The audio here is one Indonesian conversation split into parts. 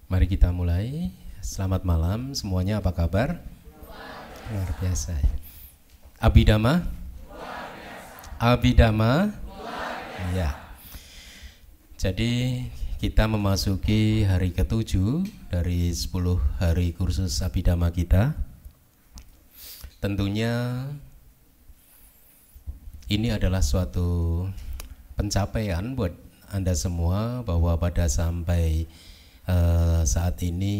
Mari kita mulai. Selamat malam semuanya, apa kabar? Luar biasa. Abhidhamma? Abhidhamma? Ya. Jadi kita memasuki hari ke-7 dari 10 hari kursus Abhidhamma kita. Tentunya ini adalah suatu pencapaian buat Anda semua bahwa pada sampai saat ini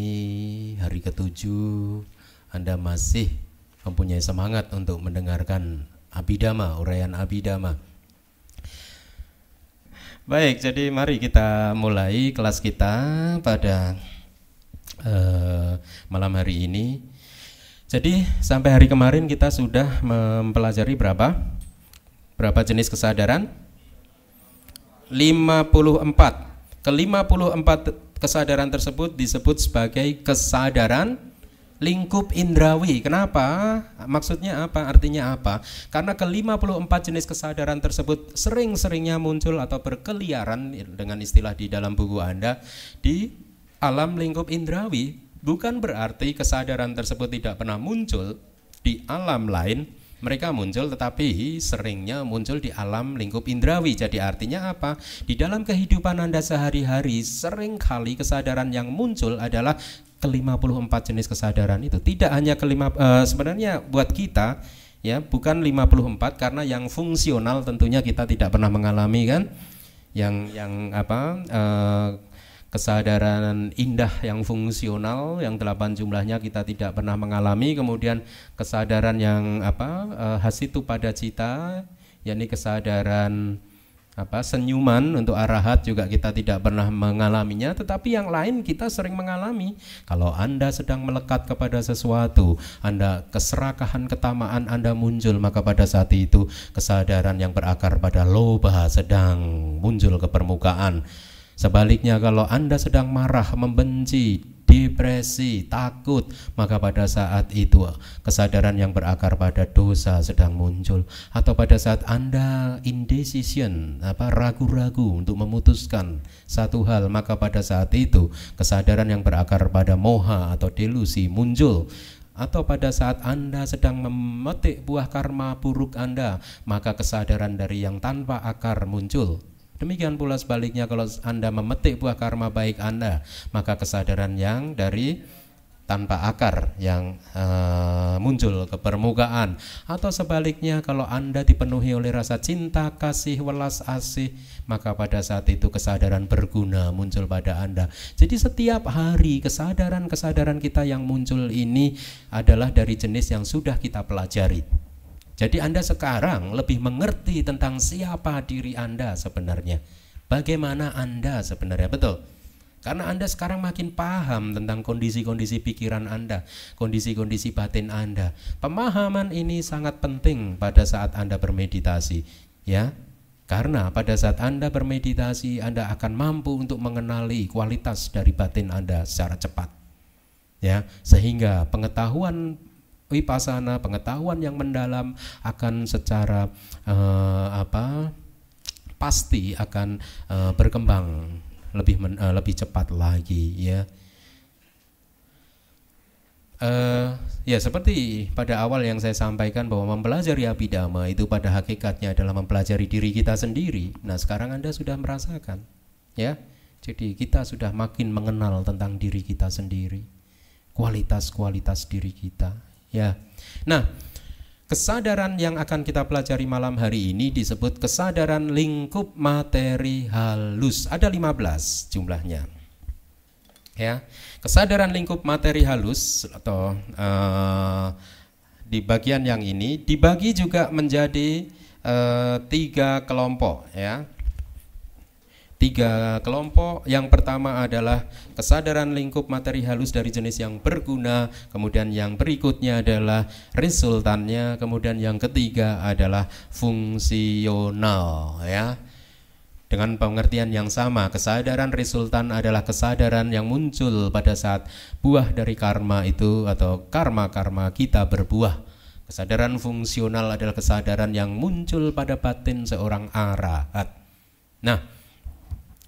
hari ke-7 Anda masih mempunyai semangat untuk mendengarkan Abhidhamma, uraian Abhidhamma. Baik, jadi mari kita mulai kelas kita pada malam hari ini. Jadi sampai hari kemarin kita sudah mempelajari berapa jenis kesadaran? 54. Ke-54 kesadaran tersebut disebut sebagai kesadaran lingkup indrawi. Kenapa? Maksudnya apa? Artinya apa? Karena ke-54 jenis kesadaran tersebut sering-seringnya muncul atau berkeliaran dengan istilah di dalam buku Anda di alam lingkup indrawi. Bukan berarti kesadaran tersebut tidak pernah muncul di alam lain. Mereka muncul tetapi seringnya muncul di alam lingkup indrawi. Jadi artinya apa? Di dalam kehidupan Anda sehari-hari seringkali kesadaran yang muncul adalah ke-54 jenis kesadaran itu. Tidak hanya sebenarnya buat kita ya, bukan 54 karena yang fungsional tentunya kita tidak pernah mengalami kan. Kesadaran indah yang fungsional yang 8 jumlahnya kita tidak pernah mengalami. Kemudian kesadaran yang hasitu pada cita, yakni kesadaran senyuman untuk arahat juga kita tidak pernah mengalaminya, tetapi yang lain kita sering mengalami. Kalau Anda sedang melekat kepada sesuatu, Anda keserakahan, ketamaan Anda muncul, maka pada saat itu kesadaran yang berakar pada lobha sedang muncul ke permukaan. Sebaliknya kalau Anda sedang marah, membenci, depresi, takut, maka pada saat itu kesadaran yang berakar pada dosa sedang muncul. Atau pada saat Anda indecision, ragu-ragu untuk memutuskan satu hal, maka pada saat itu kesadaran yang berakar pada moha atau delusi muncul. Atau pada saat Anda sedang memetik buah karma buruk Anda, maka kesadaran dari yang tanpa akar muncul. Demikian pula sebaliknya kalau Anda memetik buah karma baik Anda, maka kesadaran yang dari tanpa akar yang muncul ke permukaan. Atau sebaliknya kalau Anda dipenuhi oleh rasa cinta, kasih, welas asih, maka pada saat itu kesadaran berguna muncul pada Anda. Jadi setiap hari kesadaran-kesadaran kita yang muncul ini adalah dari jenis yang sudah kita pelajari. Jadi Anda sekarang lebih mengerti tentang siapa diri Anda sebenarnya. Bagaimana Anda sebenarnya, betul? Karena Anda sekarang makin paham tentang kondisi-kondisi pikiran Anda, kondisi-kondisi batin Anda. Pemahaman ini sangat penting pada saat Anda bermeditasi, ya. Karena pada saat Anda bermeditasi, Anda akan mampu untuk mengenali kualitas dari batin Anda secara cepat. Ya, sehingga pengetahuan Vipassana, pengetahuan yang mendalam akan secara pasti akan berkembang lebih cepat lagi ya. Ya seperti pada awal yang saya sampaikan bahwa mempelajari Abhidhamma itu pada hakikatnya adalah mempelajari diri kita sendiri. Nah sekarang Anda sudah merasakan ya. Jadi kita sudah makin mengenal tentang diri kita sendiri, kualitas-kualitas diri kita. Ya, nah kesadaran yang akan kita pelajari malam hari ini disebut kesadaran lingkup materi halus. Ada 15 jumlahnya. Ya, kesadaran lingkup materi halus atau di bagian yang ini dibagi juga menjadi 3 kelompok ya. 3 kelompok. Yang pertama adalah kesadaran lingkup materi halus dari jenis yang berguna, kemudian yang berikutnya adalah resultannya, kemudian yang ketiga adalah fungsional ya. Dengan pengertian yang sama, kesadaran resultan adalah kesadaran yang muncul pada saat buah dari karma itu atau karma-karma kita berbuah. Kesadaran fungsional adalah kesadaran yang muncul pada batin seorang arahat. Nah,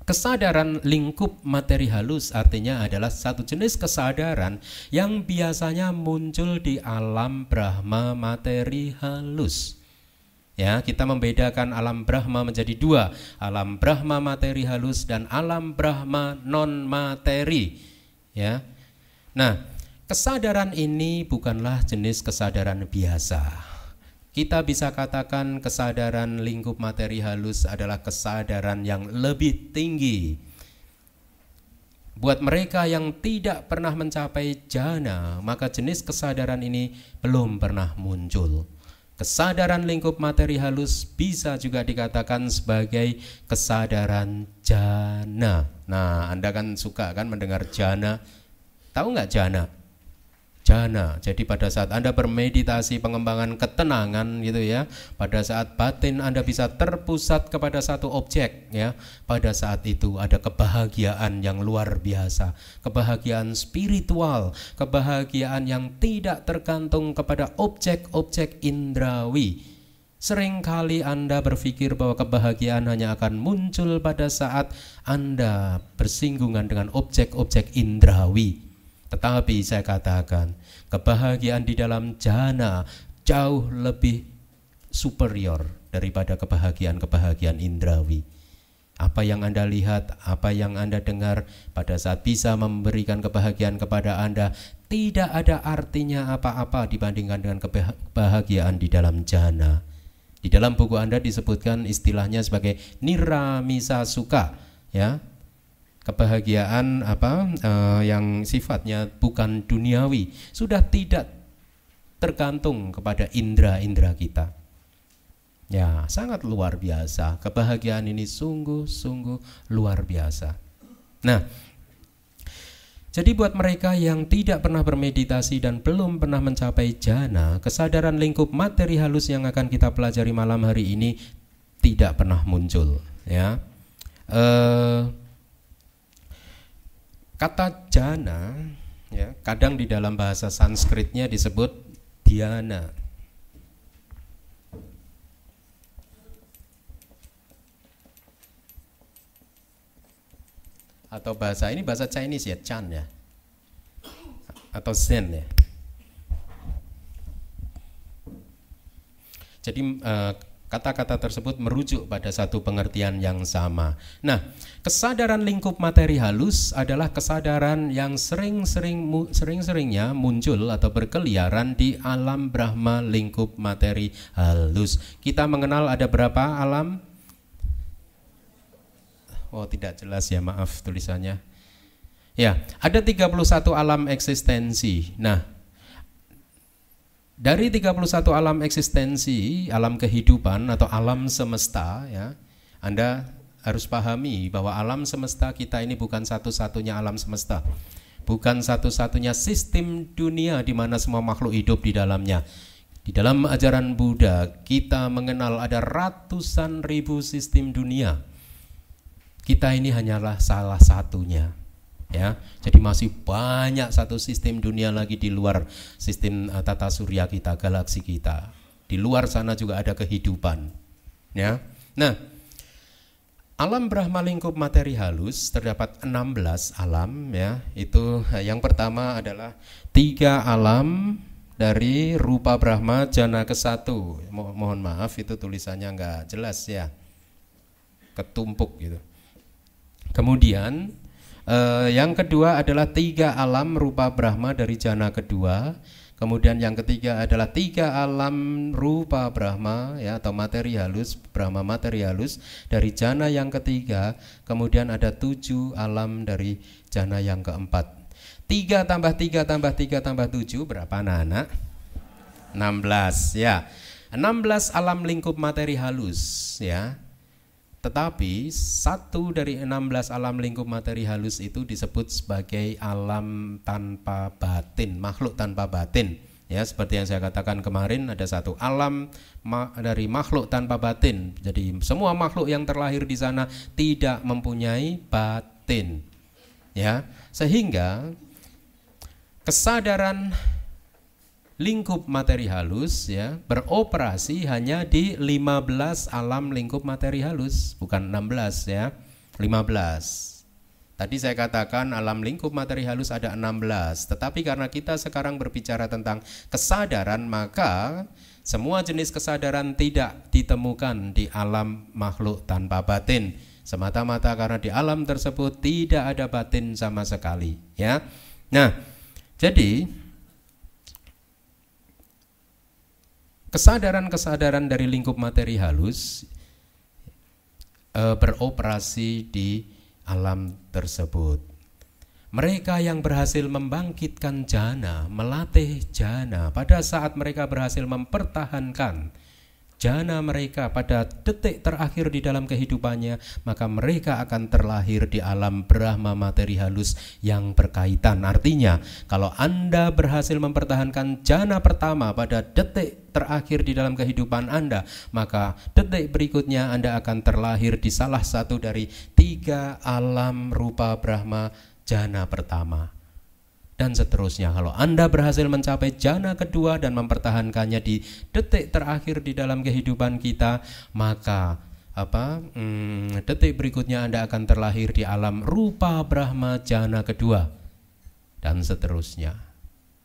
Kesadaran lingkup materi halus artinya adalah satu jenis kesadaran yang biasanya muncul di alam Brahma materi halus. Ya, kita membedakan alam Brahma menjadi dua, alam Brahma materi halus dan alam Brahma non materi. Ya. Nah, kesadaran ini bukanlah jenis kesadaran biasa. Kita bisa katakan kesadaran lingkup materi halus adalah kesadaran yang lebih tinggi. Buat mereka yang tidak pernah mencapai jhana, maka jenis kesadaran ini belum pernah muncul. Kesadaran lingkup materi halus bisa juga dikatakan sebagai kesadaran jhana. Nah, Anda kan suka kan mendengar jhana. Tahu nggak jhana? Jhana. Jadi pada saat Anda bermeditasi pengembangan ketenangan gitu ya, pada saat batin Anda bisa terpusat kepada satu objek ya, pada saat itu ada kebahagiaan yang luar biasa, kebahagiaan spiritual, kebahagiaan yang tidak tergantung kepada objek-objek indrawi. Seringkali Anda berpikir bahwa kebahagiaan hanya akan muncul pada saat Anda bersinggungan dengan objek-objek indrawi. Tetapi saya katakan, kebahagiaan di dalam jhana jauh lebih superior daripada kebahagiaan-kebahagiaan indrawi. Apa yang Anda lihat, apa yang Anda dengar pada saat bisa memberikan kebahagiaan kepada Anda, tidak ada artinya apa-apa dibandingkan dengan kebahagiaan di dalam jhana. Di dalam buku Anda disebutkan istilahnya sebagai niramisa sukha, ya. Kebahagiaan yang sifatnya bukan duniawi, sudah tidak tergantung kepada indera-indera kita. Ya, sangat luar biasa. Kebahagiaan ini sungguh-sungguh luar biasa. Nah, jadi buat mereka yang tidak pernah bermeditasi dan belum pernah mencapai jhana, kesadaran lingkup materi halus yang akan kita pelajari malam hari ini tidak pernah muncul, ya. Kata jhana ya, kadang di dalam bahasa Sanskritnya disebut dhyana. Atau bahasa ini bahasa Chinese ya, Chan ya. Atau Zen ya. Jadi kata-kata tersebut merujuk pada satu pengertian yang sama. Nah, kesadaran lingkup materi halus adalah kesadaran yang sering-seringnya muncul atau berkeliaran di alam Brahma lingkup materi halus. Kita mengenal ada berapa alam? Oh, tidak jelas ya, maaf tulisannya. Ya, ada 31 alam eksistensi. Nah, dari 31 alam eksistensi, alam kehidupan atau alam semesta ya, Anda harus pahami bahwa alam semesta kita ini bukan satu-satunya alam semesta. Bukan satu-satunya sistem dunia di mana semua makhluk hidup di dalamnya. Di dalam ajaran Buddha, kita mengenal ada ratusan ribu sistem dunia. Kita ini hanyalah salah satunya. Ya, jadi masih banyak satu sistem dunia lagi di luar sistem tata surya kita, galaksi kita. Di luar sana juga ada kehidupan. Ya. Nah, alam Brahma lingkup materi halus terdapat 16 alam ya. Itu yang pertama adalah 3 alam dari rupa Brahma jana ke-1. Mohon maaf itu tulisannya enggak jelas ya. Ketumpuk gitu. Kemudian yang kedua adalah 3 alam rupa Brahma dari jana kedua. Kemudian yang ketiga adalah 3 alam rupa Brahma ya, atau materi halus, Brahma materi halus dari jana yang ketiga. Kemudian ada 7 alam dari jana yang keempat. 3 tambah 3 tambah 3 tambah 7 berapa anak-anak? 16 ya. 16 alam lingkup materi halus ya. Tetapi 1 dari 16 alam lingkup materi halus itu disebut sebagai alam tanpa batin, makhluk tanpa batin. Ya, seperti yang saya katakan kemarin, ada 1 alam dari makhluk tanpa batin. Jadi semua makhluk yang terlahir di sana tidak mempunyai batin. Ya, sehingga kesadaran lingkup materi halus ya beroperasi hanya di 15 alam lingkup materi halus, bukan 16 ya. 15. Tadi saya katakan alam lingkup materi halus ada 16. Tetapi karena kita sekarang berbicara tentang kesadaran, maka semua jenis kesadaran tidak ditemukan di alam makhluk tanpa batin. Semata-mata karena di alam tersebut tidak ada batin sama sekali, ya. Nah, jadi kesadaran-kesadaran dari lingkup materi halus beroperasi di alam tersebut. Mereka yang berhasil membangkitkan jana, melatih jana, pada saat mereka berhasil mempertahankan jana mereka pada detik terakhir di dalam kehidupannya, maka mereka akan terlahir di alam Brahma materi halus yang berkaitan. Artinya, kalau Anda berhasil mempertahankan jana pertama pada detik terakhir di dalam kehidupan Anda, maka detik berikutnya Anda akan terlahir di salah satu dari 3 alam rupa Brahma jana pertama. Dan seterusnya. Kalau Anda berhasil mencapai jana kedua dan mempertahankannya di detik terakhir di dalam kehidupan kita, maka detik berikutnya Anda akan terlahir di alam rupa Brahma jana kedua, dan seterusnya.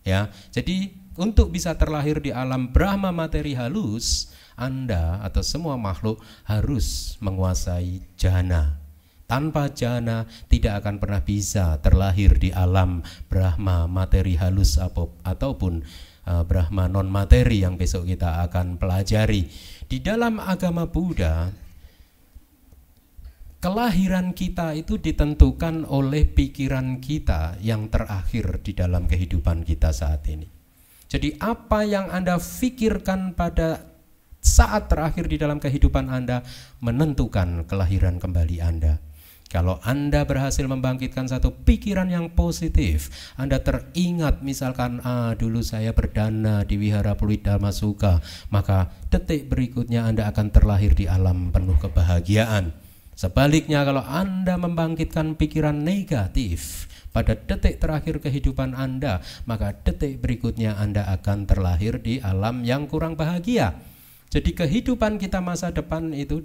Ya, jadi untuk bisa terlahir di alam Brahma materi halus, Anda atau semua makhluk harus menguasai jana. Tanpa jana tidak akan pernah bisa terlahir di alam Brahma materi halus ataupun Brahma non materi yang besok kita akan pelajari. Di dalam agama Buddha, kelahiran kita itu ditentukan oleh pikiran kita yang terakhir di dalam kehidupan kita saat ini. Jadi apa yang Anda pikirkan pada saat terakhir di dalam kehidupan Anda menentukan kelahiran kembali Anda. Kalau Anda berhasil membangkitkan satu pikiran yang positif, Anda teringat misalkan, dulu saya berdana di Wihara Pluit-Dharma Sukha, maka detik berikutnya Anda akan terlahir di alam penuh kebahagiaan. Sebaliknya, kalau Anda membangkitkan pikiran negatif pada detik terakhir kehidupan Anda, maka detik berikutnya Anda akan terlahir di alam yang kurang bahagia. Jadi kehidupan kita masa depan itu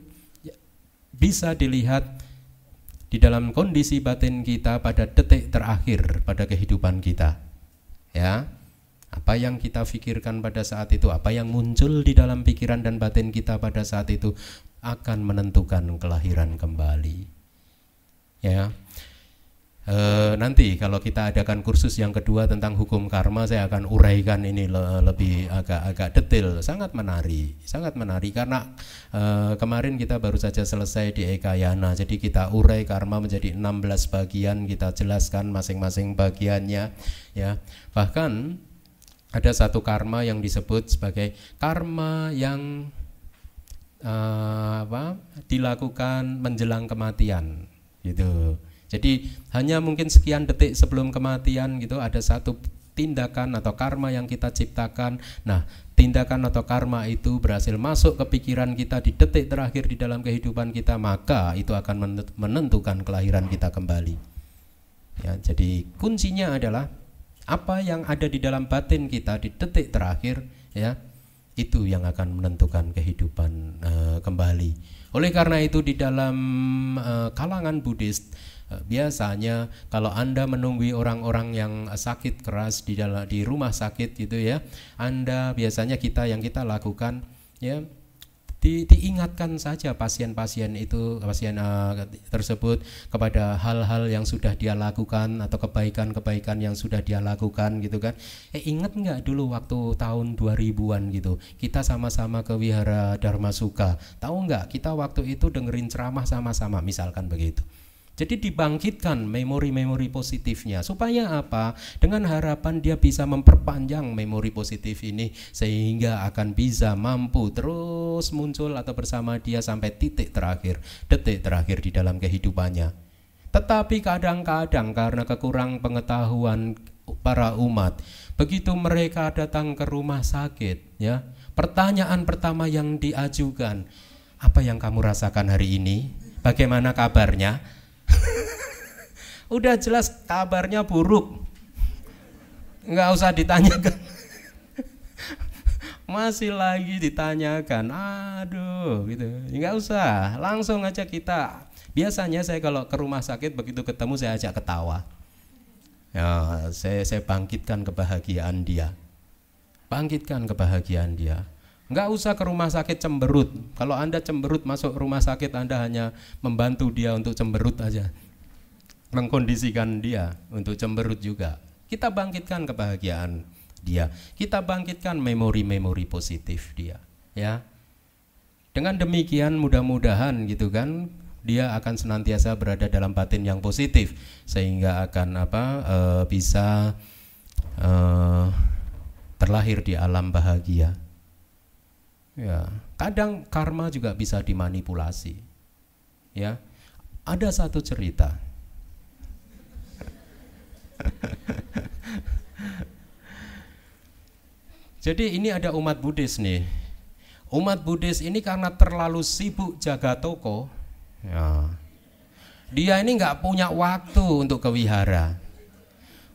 bisa dilihat di dalam kondisi batin kita pada detik terakhir pada kehidupan kita. Ya, apa yang kita pikirkan pada saat itu, apa yang muncul di dalam pikiran dan batin kita pada saat itu akan menentukan kelahiran kembali. Ya. Nanti kalau kita adakan kursus yang kedua tentang hukum karma, saya akan uraikan ini lebih agak detail. Sangat menarik karena kemarin kita baru saja selesai di Ekayana. Jadi kita urai karma menjadi 16 bagian, kita jelaskan masing-masing bagiannya, ya. Bahkan ada satu karma yang disebut sebagai karma yang dilakukan menjelang kematian, gitu. Jadi hanya mungkin sekian detik sebelum kematian gitu, ada satu tindakan atau karma yang kita ciptakan. Nah, tindakan atau karma itu berhasil masuk ke pikiran kita di detik terakhir di dalam kehidupan kita, maka itu akan menentukan kelahiran kita kembali. Ya, jadi kuncinya adalah apa yang ada di dalam batin kita di detik terakhir, ya, itu yang akan menentukan kehidupan kembali. Oleh karena itu di dalam kalangan Buddhis, biasanya kalau Anda menunggui orang-orang yang sakit keras di rumah sakit gitu ya, Anda biasanya yang kita lakukan ya, diingatkan saja pasien-pasien tersebut kepada hal-hal yang sudah dia lakukan atau kebaikan-kebaikan yang sudah dia lakukan gitu kan. Ingat nggak dulu waktu tahun 2000-an gitu, kita sama-sama ke Wihara Dharma Sukha, tahu nggak kita waktu itu dengerin ceramah sama-sama, misalkan begitu. Jadi dibangkitkan memori-memori positifnya. Supaya apa? Dengan harapan dia bisa memperpanjang memori positif ini, sehingga akan bisa mampu terus muncul atau bersama dia sampai detik terakhir di dalam kehidupannya. Tetapi kadang-kadang karena kekurang pengetahuan para umat, begitu mereka datang ke rumah sakit, ya, pertanyaan pertama yang diajukan, apa yang kamu rasakan hari ini? Bagaimana kabarnya? Udah jelas kabarnya buruk, nggak usah ditanyakan. Masih lagi ditanyakan, aduh gitu, nggak usah, langsung aja kita Biasanya saya kalau ke rumah sakit begitu ketemu saya ajak ketawa. Ya, saya bangkitkan kebahagiaan dia. Bangkitkan kebahagiaan dia. Enggak usah ke rumah sakit cemberut. Kalau Anda cemberut masuk rumah sakit, Anda hanya membantu dia untuk cemberut aja. Mengkondisikan dia untuk cemberut juga. Kita bangkitkan kebahagiaan dia. Kita bangkitkan memori-memori positif dia, ya. Dengan demikian mudah-mudahan gitu kan, dia akan senantiasa berada dalam batin yang positif sehingga akan bisa terlahir di alam bahagia. Ya, kadang karma juga bisa dimanipulasi. Ya, ada satu cerita. Jadi ini ada umat Buddhis nih. Umat Buddhis ini karena terlalu sibuk jaga toko, ya, dia ini nggak punya waktu untuk ke wihara.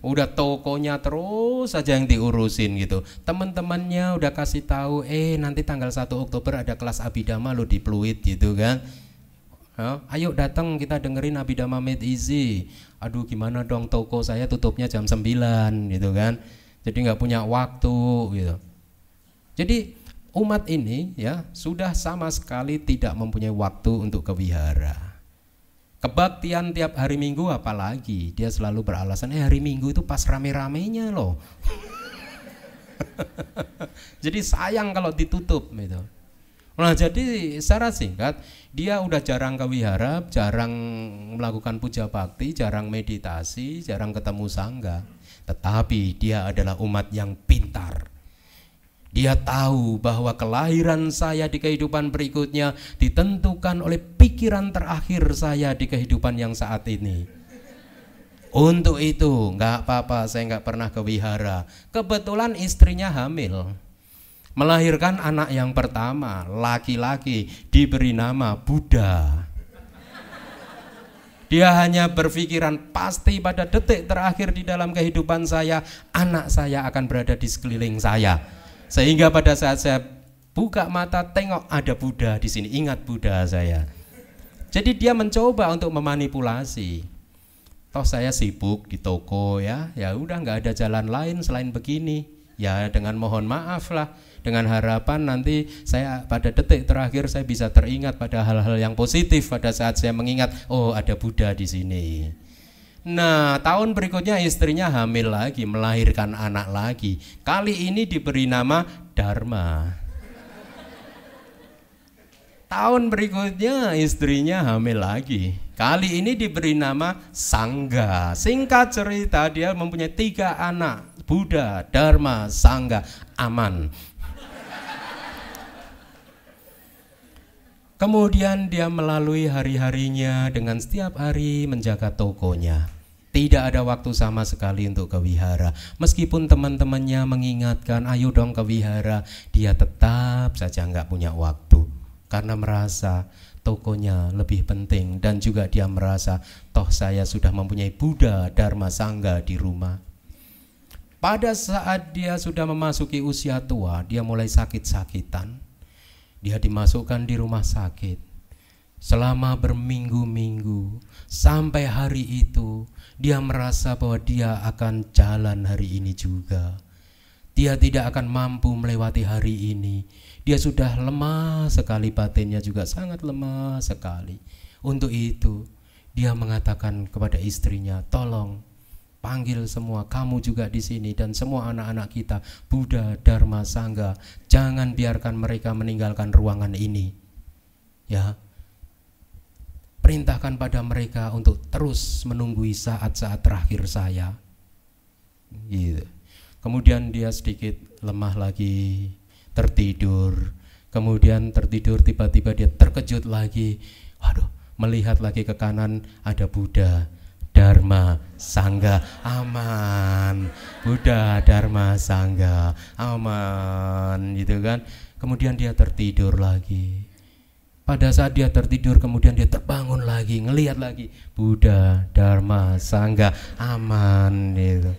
Udah tokonya terus saja yang diurusin gitu. Teman-temannya udah kasih tahu, nanti tanggal 1 Oktober ada kelas Abhidhamma lo di Pluit gitu kan. Ayo datang kita dengerin Abhidhamma Made Easy. Aduh gimana dong, toko saya tutupnya jam 9 gitu kan. Jadi nggak punya waktu gitu. Jadi umat ini ya sudah sama sekali tidak mempunyai waktu untuk ke wihara. Kebaktian tiap hari Minggu apalagi, dia selalu beralasan hari Minggu itu pas rame-ramenya loh. Jadi sayang kalau ditutup gitu. Nah jadi secara singkat dia udah jarang ke wihara, jarang melakukan puja bakti, jarang meditasi, jarang ketemu sangga. Tetapi dia adalah umat yang pintar. Dia tahu bahwa kelahiran saya di kehidupan berikutnya ditentukan oleh pikiran terakhir saya di kehidupan yang saat ini. Untuk itu nggak apa-apa saya nggak pernah ke wihara. Kebetulan istrinya hamil, melahirkan anak yang pertama, laki-laki, diberi nama Buddha. Dia hanya berpikiran pasti pada detik terakhir di dalam kehidupan saya, anak saya akan berada di sekeliling saya. Sehingga pada saat saya buka mata tengok ada Buddha di sini, ingat Buddha saya. Jadi dia mencoba untuk memanipulasi. Toh saya sibuk di toko ya udah nggak ada jalan lain selain begini. Ya dengan mohon maaf lah, dengan harapan nanti saya pada detik terakhir saya bisa teringat pada hal-hal yang positif pada saat saya mengingat oh ada Buddha di sini. Nah, tahun berikutnya istrinya hamil lagi, melahirkan anak lagi. Kali ini diberi nama Dharma. Tahun berikutnya istrinya hamil lagi. Kali ini diberi nama Sangga. Singkat cerita dia mempunyai 3 anak. Buddha, Dharma, Sangga. Aman. Kemudian dia melalui hari-harinya dengan setiap hari menjaga tokonya. Tidak ada waktu sama sekali untuk ke wihara. Meskipun teman-temannya mengingatkan, ayo dong ke wihara, dia tetap saja nggak punya waktu. Karena merasa tokonya lebih penting. Dan juga dia merasa, toh saya sudah mempunyai Buddha, Dharma, Sangga di rumah. Pada saat dia sudah memasuki usia tua, dia mulai sakit-sakitan. Dia dimasukkan di rumah sakit. Selama berminggu-minggu, sampai hari itu, dia merasa bahwa dia akan jalan hari ini juga. Dia tidak akan mampu melewati hari ini. Dia sudah lemah sekali, batinnya juga sangat lemah sekali. Untuk itu, dia mengatakan kepada istrinya, tolong panggil semua, kamu juga di sini dan semua anak-anak kita, Buddha, Dharma, Sangga, jangan biarkan mereka meninggalkan ruangan ini. Ya. Perintahkan pada mereka untuk terus menunggui saat-saat terakhir saya. Gitu. Kemudian dia sedikit lemah lagi, tertidur. Kemudian tertidur tiba-tiba dia terkejut lagi. Waduh, melihat lagi ke kanan ada Buddha, Dharma, Sangga, aman. Buddha, Dharma, Sangga, aman, gitu kan. Kemudian dia tertidur lagi. Pada saat dia tertidur kemudian dia terbangun lagi, ngelihat lagi Buddha, Dharma, Sangga, aman gitu.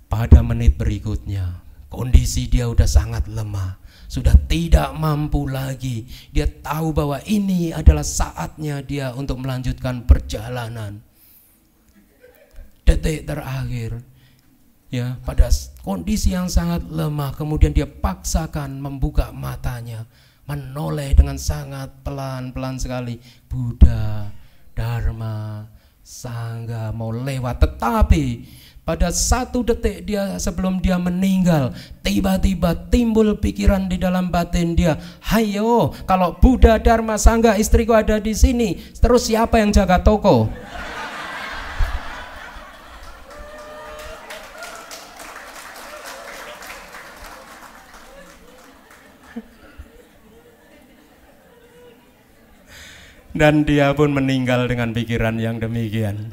Pada menit berikutnya Kondisi dia udah sangat lemah, sudah tidak mampu lagi. Dia tahu bahwa ini adalah saatnya dia untuk melanjutkan perjalanan. Detik terakhir, ya, pada kondisi yang sangat lemah, kemudian dia paksakan membuka matanya, menoleh dengan sangat pelan-pelan sekali. Buddha, Dharma, Sangha mau lewat, tetapi pada satu detik dia sebelum dia meninggal, tiba-tiba timbul pikiran di dalam batin dia, hayo, kalau Buddha, Dharma, Sangha, istriku ada di sini, terus siapa yang jaga toko? Dan dia pun meninggal dengan pikiran yang demikian.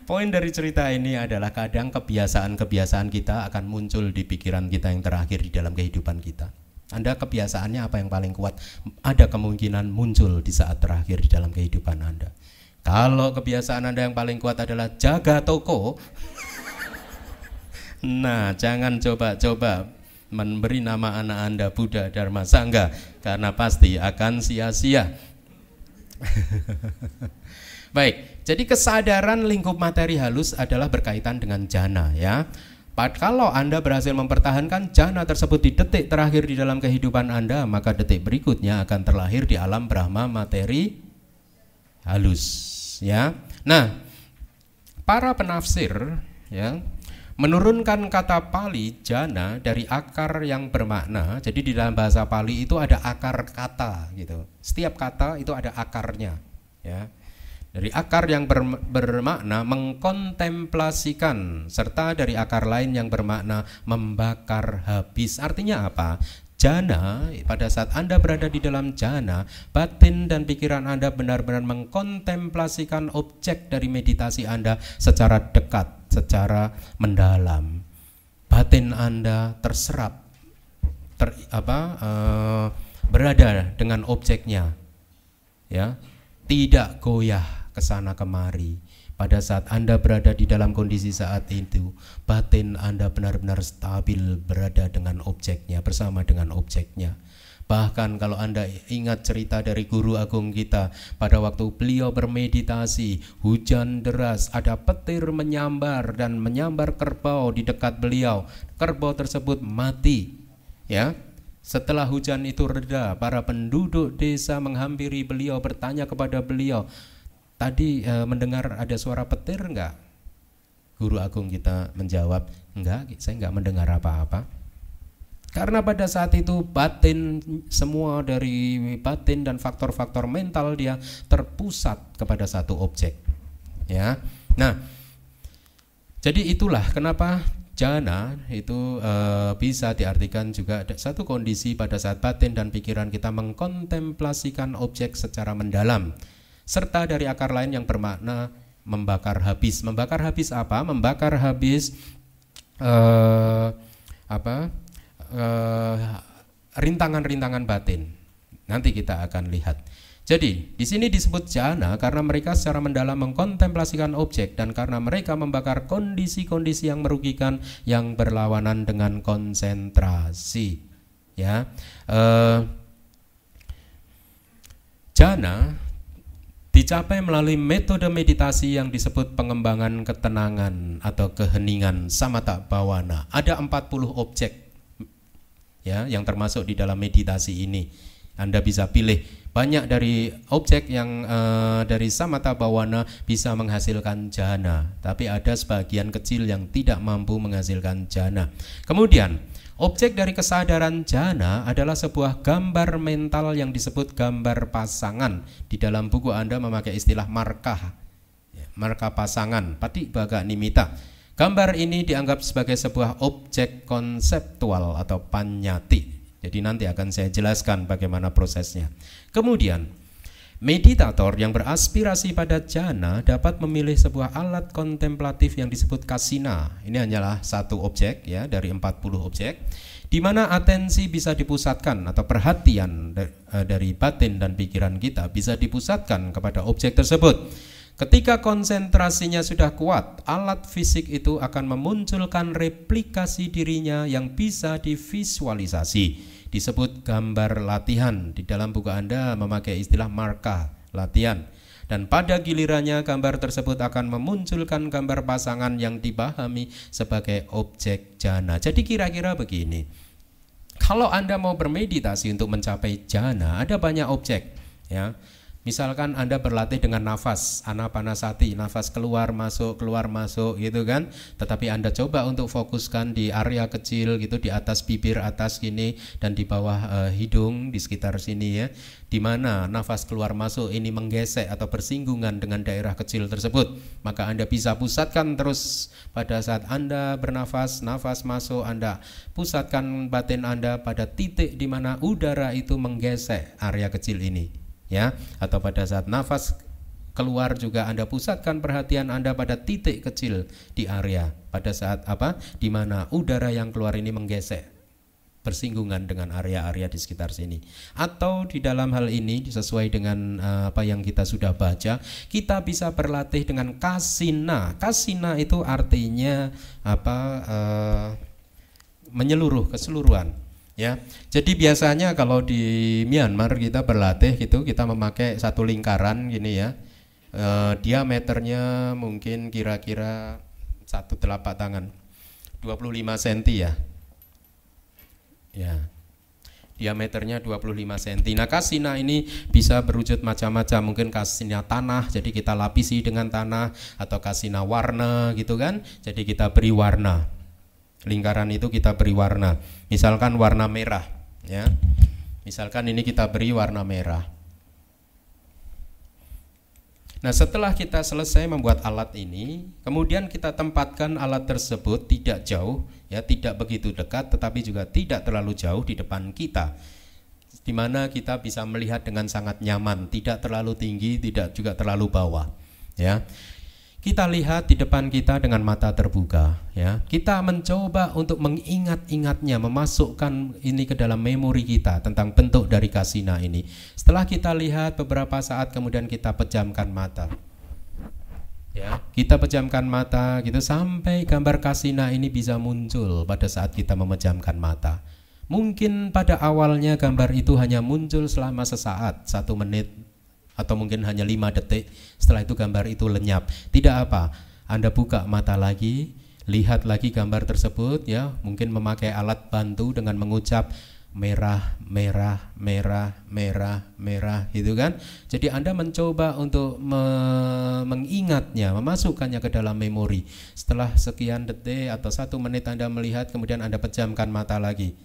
Poin dari cerita ini adalah kadang kebiasaan-kebiasaan kita akan muncul di pikiran kita yang terakhir di dalam kehidupan kita. Anda kebiasaannya apa yang paling kuat? Ada kemungkinan muncul di saat terakhir di dalam kehidupan Anda. Kalau kebiasaan Anda yang paling kuat adalah jaga toko, nah jangan coba-coba memberi nama anak Anda Buddha, Dharma, Sangha, karena pasti akan sia-sia. Baik, jadi kesadaran lingkup materi halus adalah berkaitan dengan jhana, ya. Kalau Anda berhasil mempertahankan jhana tersebut di detik terakhir di dalam kehidupan Anda, maka detik berikutnya akan terlahir di alam Brahma materi halus, ya. Nah, para penafsir, ya, menurunkan kata Pali jhana dari akar yang bermakna. Jadi di dalam bahasa Pali itu ada akar kata, gitu. Setiap kata itu ada akarnya, ya. Dari akar yang bermakna mengkontemplasikan, serta dari akar lain yang bermakna membakar habis. Artinya apa? Jhana, pada saat Anda berada di dalam jhana, batin dan pikiran Anda benar-benar mengkontemplasikan objek dari meditasi Anda secara dekat, secara mendalam. Batin Anda terserap, berada dengan objeknya, ya, tidak goyah kesana kemari. Pada saat Anda berada di dalam kondisi saat itu, batin Anda benar-benar stabil berada dengan objeknya, bersama dengan objeknya. Bahkan kalau Anda ingat cerita dari guru agung kita, pada waktu beliau bermeditasi, hujan deras, ada petir menyambar dan menyambar kerbau di dekat beliau. Kerbau tersebut mati, ya. Setelah hujan itu reda, para penduduk desa menghampiri beliau, bertanya kepada beliau, tadi mendengar ada suara petir enggak? Guru agung kita menjawab, enggak, saya enggak mendengar apa-apa. Karena pada saat itu batin, semua dari batin dan faktor-faktor mental dia terpusat kepada satu objek, ya. Nah, jadi itulah kenapa jhana itu bisa diartikan juga satu kondisi pada saat batin dan pikiran kita mengkontemplasikan objek secara mendalam, serta dari akar lain yang bermakna membakar habis. Membakar habis apa? Membakar habis rintangan-rintangan batin. Nanti kita akan lihat. Jadi di sini disebut jhana karena mereka secara mendalam mengkontemplasikan objek dan karena mereka membakar kondisi-kondisi yang merugikan yang berlawanan dengan konsentrasi. Ya, jhana dicapai melalui metode meditasi yang disebut pengembangan ketenangan atau keheningan samatha bhavana. Ada 40 objek, ya, yang termasuk di dalam meditasi ini. Anda bisa pilih banyak dari objek yang dari samatha bhavana bisa menghasilkan jhana, tapi ada sebagian kecil yang tidak mampu menghasilkan jhana. Kemudian objek dari kesadaran jhana adalah sebuah gambar mental yang disebut gambar pasangan. Di dalam buku Anda memakai istilah markah, markah pasangan, patibhaga nimitta. Gambar ini dianggap sebagai sebuah objek konseptual atau pannyati. Jadi nanti akan saya jelaskan bagaimana prosesnya. Kemudian meditator yang beraspirasi pada jhana dapat memilih sebuah alat kontemplatif yang disebut kasina. Ini hanyalah satu objek, ya, dari 40 objek, di mana atensi bisa dipusatkan atau perhatian dari batin dan pikiran kita bisa dipusatkan kepada objek tersebut. Ketika konsentrasinya sudah kuat, alat fisik itu akan memunculkan replikasi dirinya yang bisa divisualisasi. Disebut gambar latihan. Di dalam buku Anda memakai istilah marka latihan. Dan pada gilirannya gambar tersebut akan memunculkan gambar pasangan yang dipahami sebagai objek jhana. Jadi kira-kira begini, kalau Anda mau bermeditasi untuk mencapai jhana, ada banyak objek, ya. Misalkan Anda berlatih dengan nafas, anapanasati, nafas keluar masuk gitu kan. Tetapi Anda coba untuk fokuskan di area kecil gitu, di atas bibir atas gini dan di bawah hidung di sekitar sini ya. Di mana nafas keluar masuk ini menggesek atau bersinggungan dengan daerah kecil tersebut. Maka Anda bisa pusatkan terus pada saat Anda bernafas, nafas masuk, Anda pusatkan batin Anda pada titik di mana udara itu menggesek area kecil ini. Ya, atau pada saat nafas keluar juga Anda pusatkan perhatian Anda pada titik kecil di area pada saat di mana udara yang keluar ini menggesek bersinggungan dengan area-area di sekitar sini. Atau di dalam hal ini sesuai dengan apa yang kita sudah baca, kita bisa berlatih dengan kasina. Kasina itu artinya menyeluruh, keseluruhan. Ya, jadi biasanya kalau di Myanmar kita berlatih gitu, kita memakai satu lingkaran gini ya, diameternya mungkin kira-kira satu telapak tangan, 25 cm ya, ya, diameternya 25 cm. Nah kasina ini bisa berwujud macam-macam, mungkin kasina tanah, jadi kita lapisi dengan tanah, atau kasina warna gitu kan, jadi kita beri warna. Lingkaran itu kita beri warna, misalkan warna merah ya, misalkan ini kita beri warna merah. Nah setelah kita selesai membuat alat ini, kemudian kita tempatkan alat tersebut tidak jauh ya, tidak begitu dekat tetapi juga tidak terlalu jauh di depan kita, di mana kita bisa melihat dengan sangat nyaman, tidak terlalu tinggi, tidak juga terlalu bawah ya. Kita lihat di depan kita dengan mata terbuka ya. Kita mencoba untuk mengingat-ingatnya, memasukkan ini ke dalam memori kita tentang bentuk dari kasina ini. Setelah kita lihat beberapa saat kemudian kita pejamkan mata. Ya, kita pejamkan mata gitu sampai gambar kasina ini bisa muncul pada saat kita memejamkan mata. Mungkin pada awalnya gambar itu hanya muncul selama sesaat, 1 menit atau mungkin hanya 5 detik, setelah itu gambar itu lenyap. Tidak apa, Anda buka mata lagi, lihat lagi gambar tersebut ya, mungkin memakai alat bantu dengan mengucap merah, merah, merah, merah, merah gitu kan. Jadi Anda mencoba untuk mengingatnya, memasukkannya ke dalam memori. Setelah sekian detik atau 1 menit Anda melihat, kemudian Anda pejamkan mata lagi.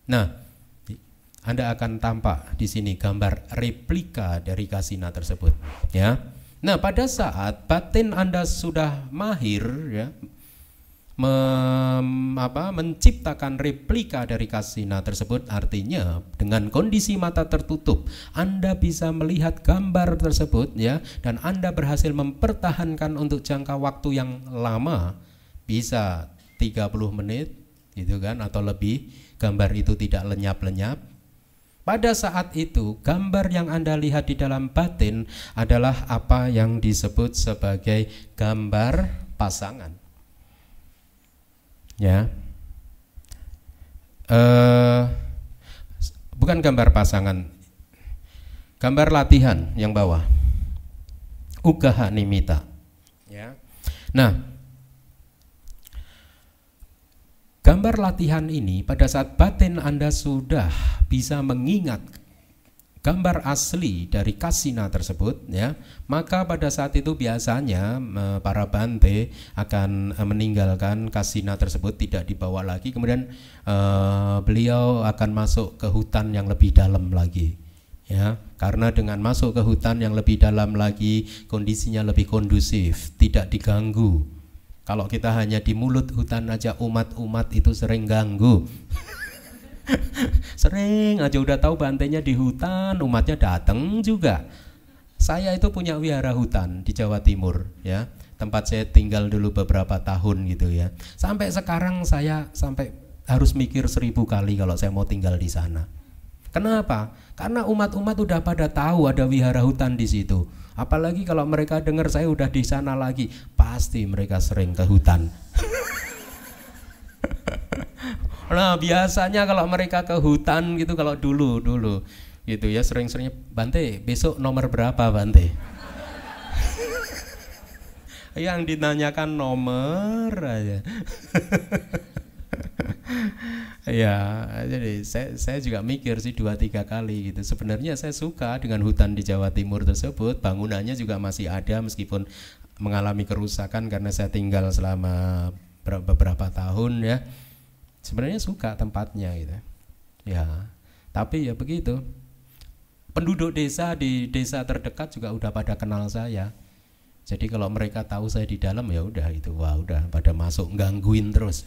Nah, Anda akan tampak di sini gambar replika dari kasina tersebut, ya. Nah, pada saat batin Anda sudah mahir, ya, menciptakan replika dari kasina tersebut, artinya dengan kondisi mata tertutup, Anda bisa melihat gambar tersebut, ya, dan Anda berhasil mempertahankan untuk jangka waktu yang lama, bisa 30 menit, gitu kan, atau lebih. Gambar itu tidak lenyap-lenyap. Pada saat itu, gambar yang Anda lihat di dalam batin adalah apa yang disebut sebagai gambar pasangan. Ya, bukan gambar pasangan, gambar latihan yang bawah, ugaha nimita. Ya, nah. Gambar latihan ini pada saat batin Anda sudah bisa mengingat gambar asli dari kasina tersebut ya, maka pada saat itu biasanya para bante akan meninggalkan kasina tersebut, tidak dibawa lagi, kemudian beliau akan masuk ke hutan yang lebih dalam lagi ya, karena dengan masuk ke hutan yang lebih dalam lagi kondisinya lebih kondusif, tidak diganggu. Kalau kita hanya di mulut hutan aja, umat-umat itu sering ganggu. Sering aja udah tahu bantainya di hutan, umatnya datang juga. Saya itu punya wihara hutan di Jawa Timur ya, tempat saya tinggal dulu beberapa tahun gitu ya. Sampai sekarang saya sampai harus mikir 1000 kali kalau saya mau tinggal di sana. Kenapa? Karena umat-umat udah pada tahu ada wihara hutan di situ. Apalagi kalau mereka dengar saya udah di sana lagi, pasti mereka sering ke hutan. Nah, biasanya kalau mereka ke hutan gitu, kalau dulu gitu ya, sering-seringnya, Bante, besok nomor berapa Bante? Yang ditanyakan nomor aja. Ya, jadi saya juga mikir sih 2-3 kali gitu. Sebenarnya saya suka dengan hutan di Jawa Timur tersebut. Bangunannya juga masih ada meskipun mengalami kerusakan karena saya tinggal selama beberapa tahun ya. Sebenarnya suka tempatnya gitu. Ya, tapi ya begitu. Penduduk desa di desa terdekat juga udah pada kenal saya. Jadi kalau mereka tahu saya di dalam, ya udah itu, wah udah pada masuk gangguin terus.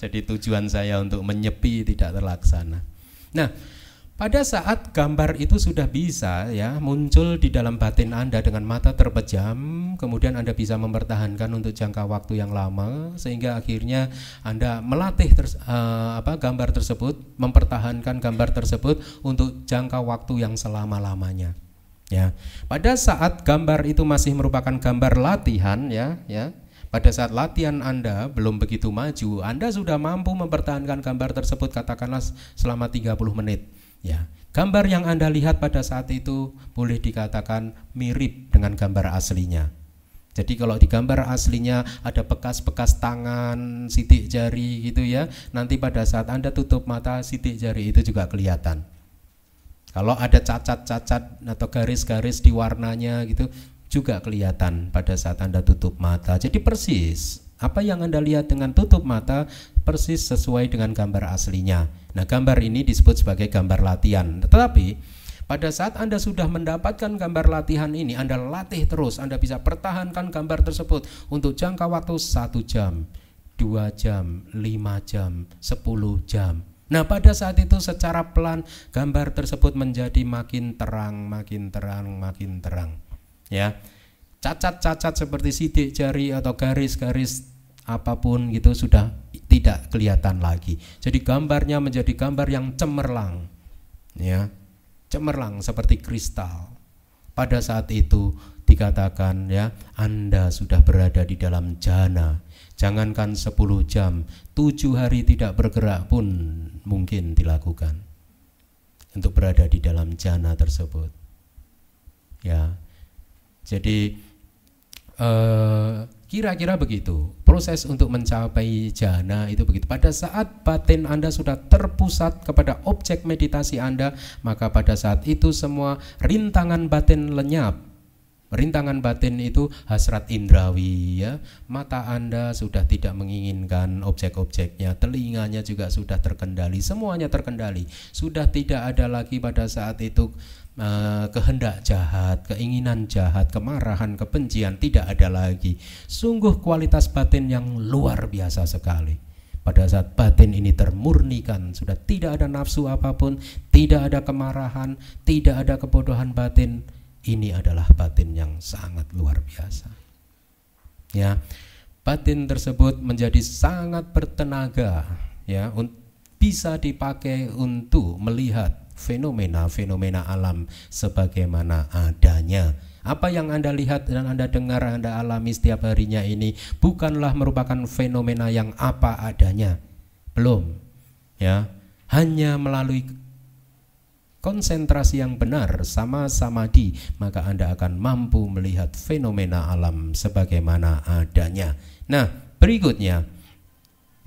Jadi tujuan saya untuk menyepi tidak terlaksana. Nah, pada saat gambar itu sudah bisa ya muncul di dalam batin Anda dengan mata terpejam, kemudian Anda bisa mempertahankan untuk jangka waktu yang lama, sehingga akhirnya Anda melatih gambar tersebut, mempertahankan gambar tersebut untuk jangka waktu yang selama-lamanya. Ya, pada saat gambar itu masih merupakan gambar latihan ya. Pada saat latihan Anda belum begitu maju, Anda sudah mampu mempertahankan gambar tersebut katakanlah selama 30 menit. Ya, gambar yang Anda lihat pada saat itu boleh dikatakan mirip dengan gambar aslinya. Jadi kalau di gambar aslinya ada bekas-bekas tangan, sidik jari gitu ya, nanti pada saat Anda tutup mata, sidik jari itu juga kelihatan. Kalau ada cacat-cacat atau garis-garis di warnanya gitu juga kelihatan pada saat Anda tutup mata. Jadi persis apa yang Anda lihat dengan tutup mata persis sesuai dengan gambar aslinya. Nah, gambar ini disebut sebagai gambar latihan. Tetapi pada saat Anda sudah mendapatkan gambar latihan ini, Anda latih terus, Anda bisa pertahankan gambar tersebut untuk jangka waktu 1 jam, 2 jam, 5 jam, 10 jam. Nah, pada saat itu secara pelan gambar tersebut menjadi makin terang, makin terang, makin terang. Ya, cacat-cacat seperti sidik jari atau garis-garis apapun gitu sudah tidak kelihatan lagi. Jadi gambarnya menjadi gambar yang cemerlang, ya, cemerlang seperti kristal. Pada saat itu dikatakan ya, Anda sudah berada di dalam jana. Jangankan 10 jam, 7 hari tidak bergerak pun mungkin dilakukan untuk berada di dalam jana tersebut. Ya, jadi kira-kira begitu proses untuk mencapai jana itu begitu. Pada saat batin Anda sudah terpusat kepada objek meditasi Anda, maka pada saat itu semua rintangan batin lenyap. Rintangan batin itu hasrat indrawi ya. Mata Anda sudah tidak menginginkan objek-objeknya, telinganya juga sudah terkendali, semuanya terkendali. Sudah tidak ada lagi pada saat itu kehendak jahat, keinginan jahat, kemarahan, kebencian, tidak ada lagi. Sungguh kualitas batin yang luar biasa sekali. Pada saat batin ini termurnikan, sudah tidak ada nafsu apapun, tidak ada kemarahan, tidak ada kebodohan batin. Ini adalah batin yang sangat luar biasa. Ya, batin tersebut menjadi sangat bertenaga, ya, bisa dipakai untuk melihat fenomena-fenomena alam sebagaimana adanya. Apa yang Anda lihat dan Anda dengar, Anda alami setiap harinya ini bukanlah merupakan fenomena yang apa adanya. Belum. Ya, hanya melalui konsentrasi yang benar sama samadhi, maka Anda akan mampu melihat fenomena alam sebagaimana adanya. Nah, berikutnya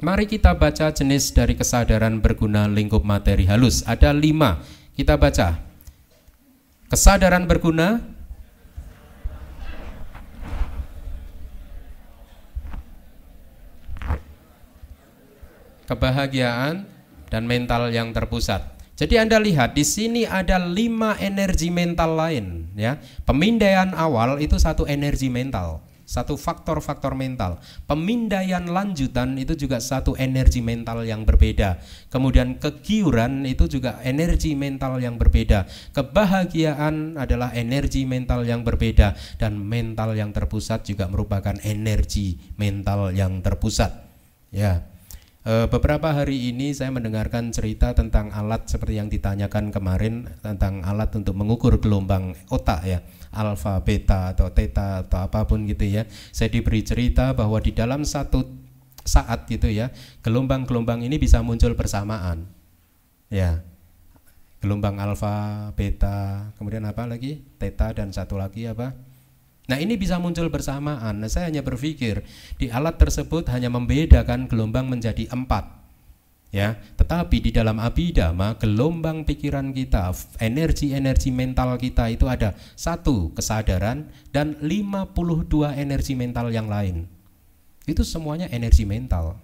mari kita baca jenis dari kesadaran berguna lingkup materi halus. Ada 5. Kita baca. Kesadaran berguna, kebahagiaan, dan mental yang terpusat. Jadi Anda lihat di sini ada 5 energi mental lain ya. Pemindaian awal itu satu energi mental, satu faktor-faktor mental. Pemindaian lanjutan itu juga satu energi mental yang berbeda. Kemudian kegiuran itu juga energi mental yang berbeda. Kebahagiaan adalah energi mental yang berbeda, dan mental yang terpusat juga merupakan energi mental yang terpusat. Ya. Beberapa hari ini saya mendengarkan cerita tentang alat seperti yang ditanyakan kemarin, tentang alat untuk mengukur gelombang otak ya, alfa, beta atau theta atau apapun gitu ya. Saya diberi cerita bahwa di dalam satu saat gitu ya, gelombang-gelombang ini bisa muncul bersamaan. Ya. Gelombang alfa, beta, kemudian apa lagi? Theta, dan satu lagi apa? Nah, ini bisa muncul bersamaan. Nah, saya hanya berpikir di alat tersebut hanya membedakan gelombang menjadi 4. Ya, tetapi di dalam abhidhamma gelombang pikiran kita, energi-energi mental kita itu ada 1 kesadaran dan 52 energi mental yang lain. Itu semuanya energi mental.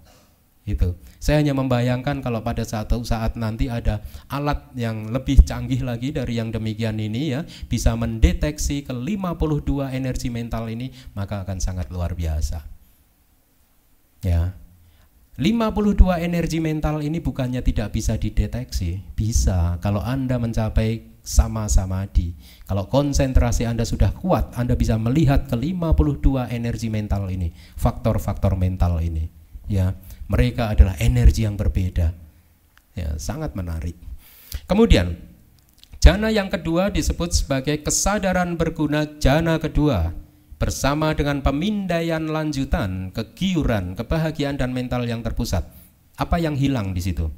Itu. Saya hanya membayangkan kalau pada satu saat nanti ada alat yang lebih canggih lagi dari yang demikian ini ya, bisa mendeteksi ke 52 energi mental ini, maka akan sangat luar biasa. Ya. 52 energi mental ini bukannya tidak bisa dideteksi, bisa kalau Anda mencapai sama samadhi. Kalau konsentrasi Anda sudah kuat, Anda bisa melihat ke 52 energi mental ini, faktor-faktor mental ini. Ya. Mereka adalah energi yang berbeda. Ya, sangat menarik. Kemudian, jana yang kedua disebut sebagai kesadaran berguna jana kedua, bersama dengan pemindaian lanjutan, kegiuran, kebahagiaan dan mental yang terpusat. Apa yang hilang di situ?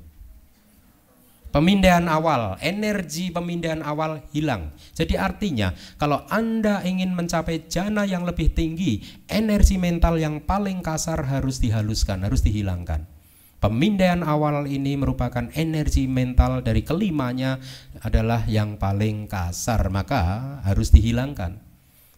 Pemindaian awal, energi pemindaian awal hilang. Jadi artinya kalau Anda ingin mencapai jana yang lebih tinggi, energi mental yang paling kasar harus dihaluskan, harus dihilangkan. Pemindaian awal ini merupakan energi mental dari kelimanya adalah yang paling kasar, maka harus dihilangkan.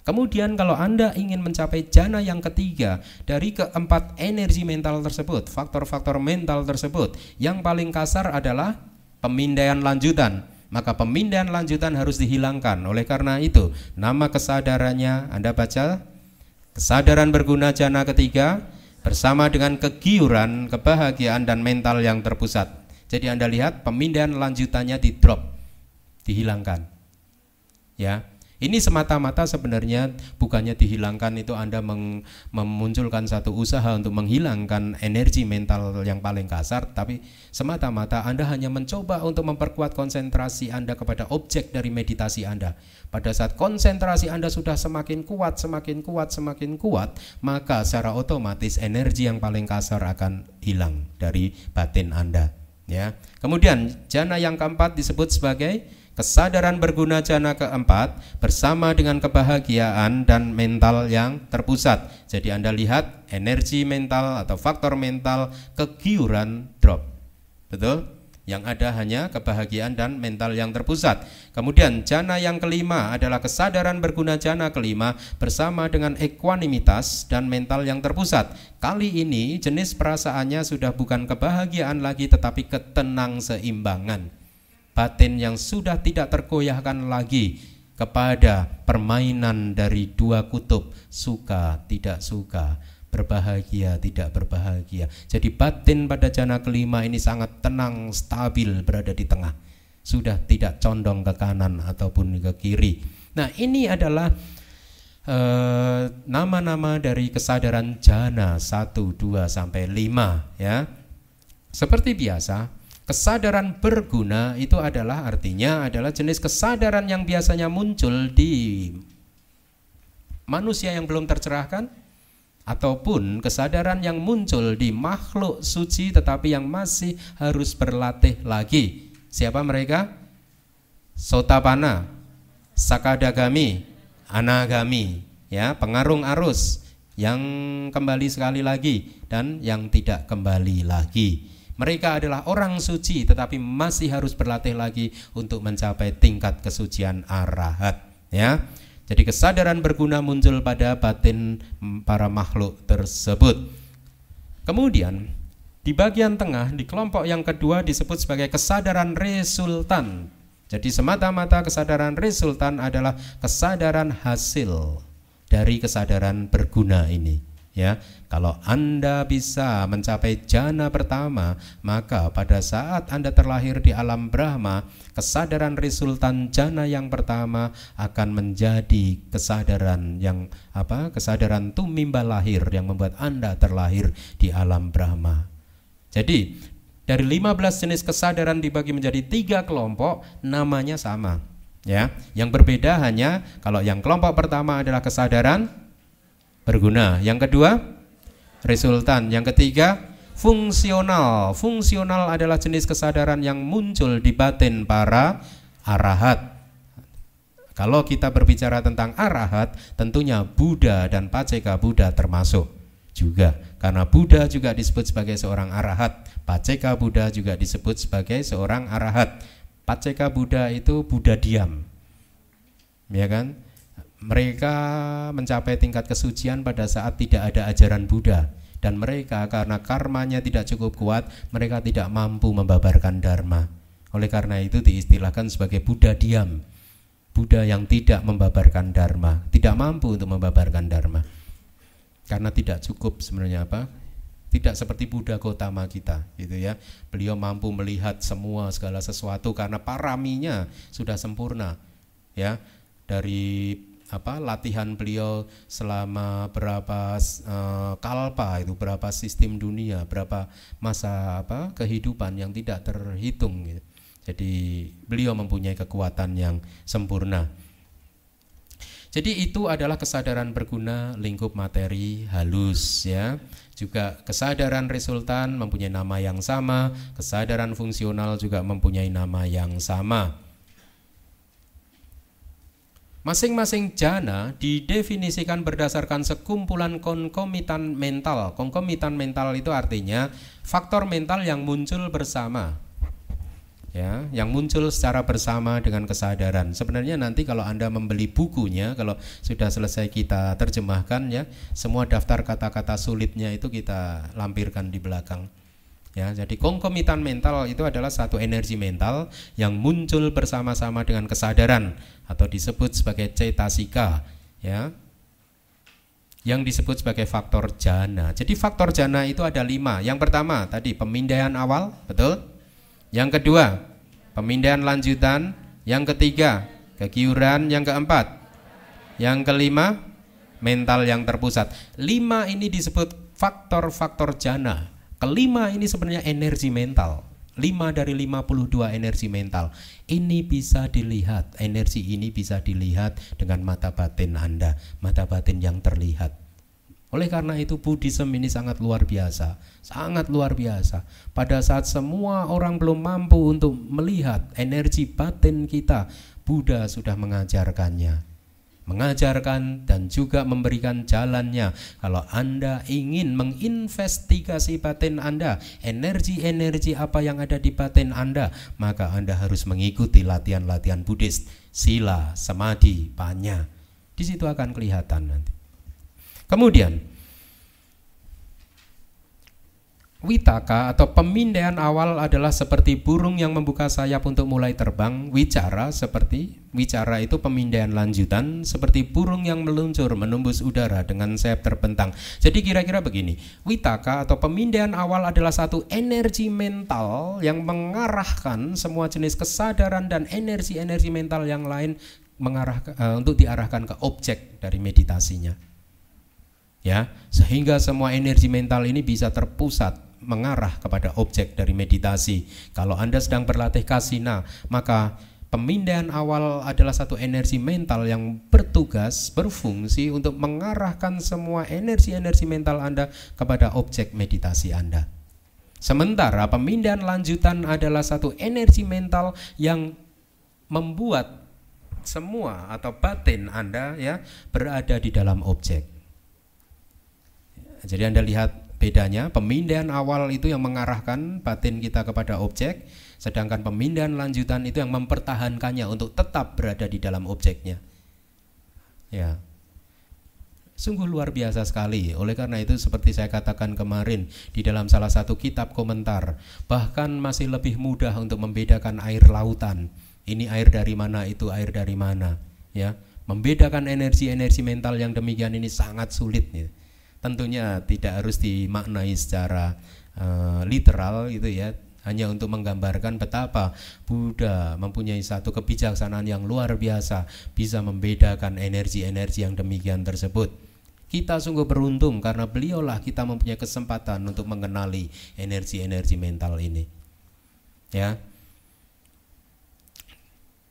Kemudian kalau Anda ingin mencapai jana yang ketiga, dari keempat energi mental tersebut, faktor-faktor mental tersebut, yang paling kasar adalah pemindaian lanjutan, maka pemindaian lanjutan harus dihilangkan. Oleh karena itu, nama kesadarannya Anda baca kesadaran berguna jana ketiga bersama dengan kegiuran, kebahagiaan dan mental yang terpusat. Jadi Anda lihat pemindaian lanjutannya di drop, dihilangkan. Ya. Ini semata-mata sebenarnya bukannya dihilangkan itu Anda memunculkan satu usaha untuk menghilangkan energi mental yang paling kasar, tapi semata-mata Anda hanya mencoba untuk memperkuat konsentrasi Anda kepada objek dari meditasi Anda. Pada saat konsentrasi Anda sudah semakin kuat, maka secara otomatis energi yang paling kasar akan hilang dari batin Anda. Ya. Kemudian jana yang keempat disebut sebagai kesadaran berguna jana keempat bersama dengan kebahagiaan dan mental yang terpusat. Jadi Anda lihat energi mental atau faktor mental kegiuran drop. Betul? Yang ada hanya kebahagiaan dan mental yang terpusat. Kemudian jana yang kelima adalah kesadaran berguna jana kelima bersama dengan equanimitas dan mental yang terpusat. Kali ini jenis perasaannya sudah bukan kebahagiaan lagi tetapi ketenang seimbangan. Batin yang sudah tidak tergoyahkan lagi kepada permainan dari dua kutub, suka tidak suka, berbahagia tidak berbahagia. Jadi batin pada jana kelima ini sangat tenang, stabil, berada di tengah, sudah tidak condong ke kanan ataupun ke kiri. Nah, ini adalah nama-nama dari kesadaran jana 1, 2 sampai 5 ya. Seperti biasa, kesadaran berguna itu adalah artinya adalah jenis kesadaran yang biasanya muncul di manusia yang belum tercerahkan, ataupun kesadaran yang muncul di makhluk suci tetapi yang masih harus berlatih lagi. Siapa mereka? Sotapanna, Sakadagami, Anagami, ya, pengarung arus yang kembali sekali lagi dan yang tidak kembali lagi. Mereka adalah orang suci tetapi masih harus berlatih lagi untuk mencapai tingkat kesucian arahat, ya. Jadi kesadaran berguna muncul pada batin para makhluk tersebut. Kemudian di bagian tengah, di kelompok yang kedua disebut sebagai kesadaran resultan. Jadi semata-mata kesadaran resultan adalah kesadaran hasil dari kesadaran berguna ini. Ya, kalau Anda bisa mencapai jana pertama, maka pada saat Anda terlahir di alam Brahma, kesadaran resultan jana yang pertama akan menjadi kesadaran yang kesadaran tumimba lahir yang membuat Anda terlahir di alam Brahma. Jadi dari 15 jenis kesadaran dibagi menjadi 3 kelompok, namanya sama. Ya, yang berbeda hanya kalau yang kelompok pertama adalah kesadaran berguna, yang kedua resultan, yang ketiga fungsional. Fungsional adalah jenis kesadaran yang muncul di batin para arahat. Kalau kita berbicara tentang arahat, tentunya Buddha dan Paceka Buddha termasuk juga, karena Buddha juga disebut sebagai seorang arahat, Paceka Buddha juga disebut sebagai seorang arahat. Paceka Buddha itu Buddha diam, ya kan? Mereka mencapai tingkat kesucian pada saat tidak ada ajaran Buddha, dan mereka karena karmanya tidak cukup kuat, mereka tidak mampu membabarkan dharma. Oleh karena itu diistilahkan sebagai Buddha diam, Buddha yang tidak membabarkan dharma, tidak mampu untuk membabarkan dharma, karena tidak cukup sebenarnya tidak seperti Buddha Gautama kita, gitu ya. Beliau mampu melihat semua segala sesuatu karena paraminya sudah sempurna, ya. Dari latihan beliau selama berapa kalpa itu, berapa sistem dunia, berapa masa kehidupan yang tidak terhitung, gitu. Jadi beliau mempunyai kekuatan yang sempurna. Jadi itu adalah kesadaran berguna lingkup materi halus, ya. Juga kesadaran resultan mempunyai nama yang sama, kesadaran fungsional juga mempunyai nama yang sama. Masing-masing jana didefinisikan berdasarkan sekumpulan konkomitan mental. Konkomitan mental itu artinya faktor mental yang muncul bersama, ya, yang muncul secara bersama dengan kesadaran. Sebenarnya nanti kalau Anda membeli bukunya, kalau sudah selesai kita terjemahkan, ya, semua daftar kata-kata sulitnya itu kita lampirkan di belakang. Ya, jadi konkomitan mental itu adalah satu energi mental yang muncul bersama-sama dengan kesadaran atau disebut sebagai cetasika, ya, yang disebut sebagai faktor jana. Jadi faktor jana itu ada 5. Yang pertama tadi pemindaian awal, betul? Yang kedua pemindaian lanjutan, yang ketiga kegiuran, yang keempat, yang kelima mental yang terpusat. 5 ini disebut faktor-faktor jana. Kelima ini sebenarnya energi mental. 5 dari 52 energi mental. Ini bisa dilihat, energi ini bisa dilihat dengan mata batin Anda, mata batin yang terlihat. Oleh karena itu Buddhism ini sangat luar biasa, sangat luar biasa. Pada saat semua orang belum mampu untuk melihat energi batin kita, Buddha sudah mengajarkannya, dan juga memberikan jalannya. Kalau Anda ingin menginvestigasi batin Anda, energi-energi apa yang ada di batin Anda, maka Anda harus mengikuti latihan-latihan Buddhis, sila, samadhi, panya. Di situ akan kelihatan nanti. Kemudian Witaka atau pemindaian awal adalah seperti burung yang membuka sayap untuk mulai terbang. Wicara itu pemindaian lanjutan, seperti burung yang meluncur menembus udara dengan sayap terbentang. Jadi kira-kira begini, Witaka atau pemindaian awal adalah satu energi mental yang mengarahkan semua jenis kesadaran dan energi-energi mental yang lain untuk diarahkan ke objek dari meditasinya. Ya, sehingga semua energi mental ini bisa terpusat mengarah kepada objek dari meditasi. Kalau Anda sedang berlatih kasina, maka pemindaian awal adalah satu energi mental yang bertugas, berfungsi untuk mengarahkan semua energi-energi mental Anda kepada objek meditasi Anda. Sementara pemindaian lanjutan adalah satu energi mental yang membuat semua atau batin Anda, ya, berada di dalam objek. Jadi Anda lihat bedanya, pemindaian awal itu yang mengarahkan batin kita kepada objek, sedangkan pemindaian lanjutan itu yang mempertahankannya untuk tetap berada di dalam objeknya. Ya, sungguh luar biasa sekali. Oleh karena itu seperti saya katakan kemarin di dalam salah satu kitab komentar, bahkan masih lebih mudah untuk membedakan air lautan. Ini air dari mana, itu air dari mana. Ya, membedakan energi-energi mental yang demikian ini sangat sulit. Ya. Tentunya tidak harus dimaknai secara literal gitu, ya, hanya untuk menggambarkan betapa Buddha mempunyai satu kebijaksanaan yang luar biasa, bisa membedakan energi-energi yang demikian tersebut. Kita sungguh beruntung karena beliaulah kita mempunyai kesempatan untuk mengenali energi-energi mental ini. Ya.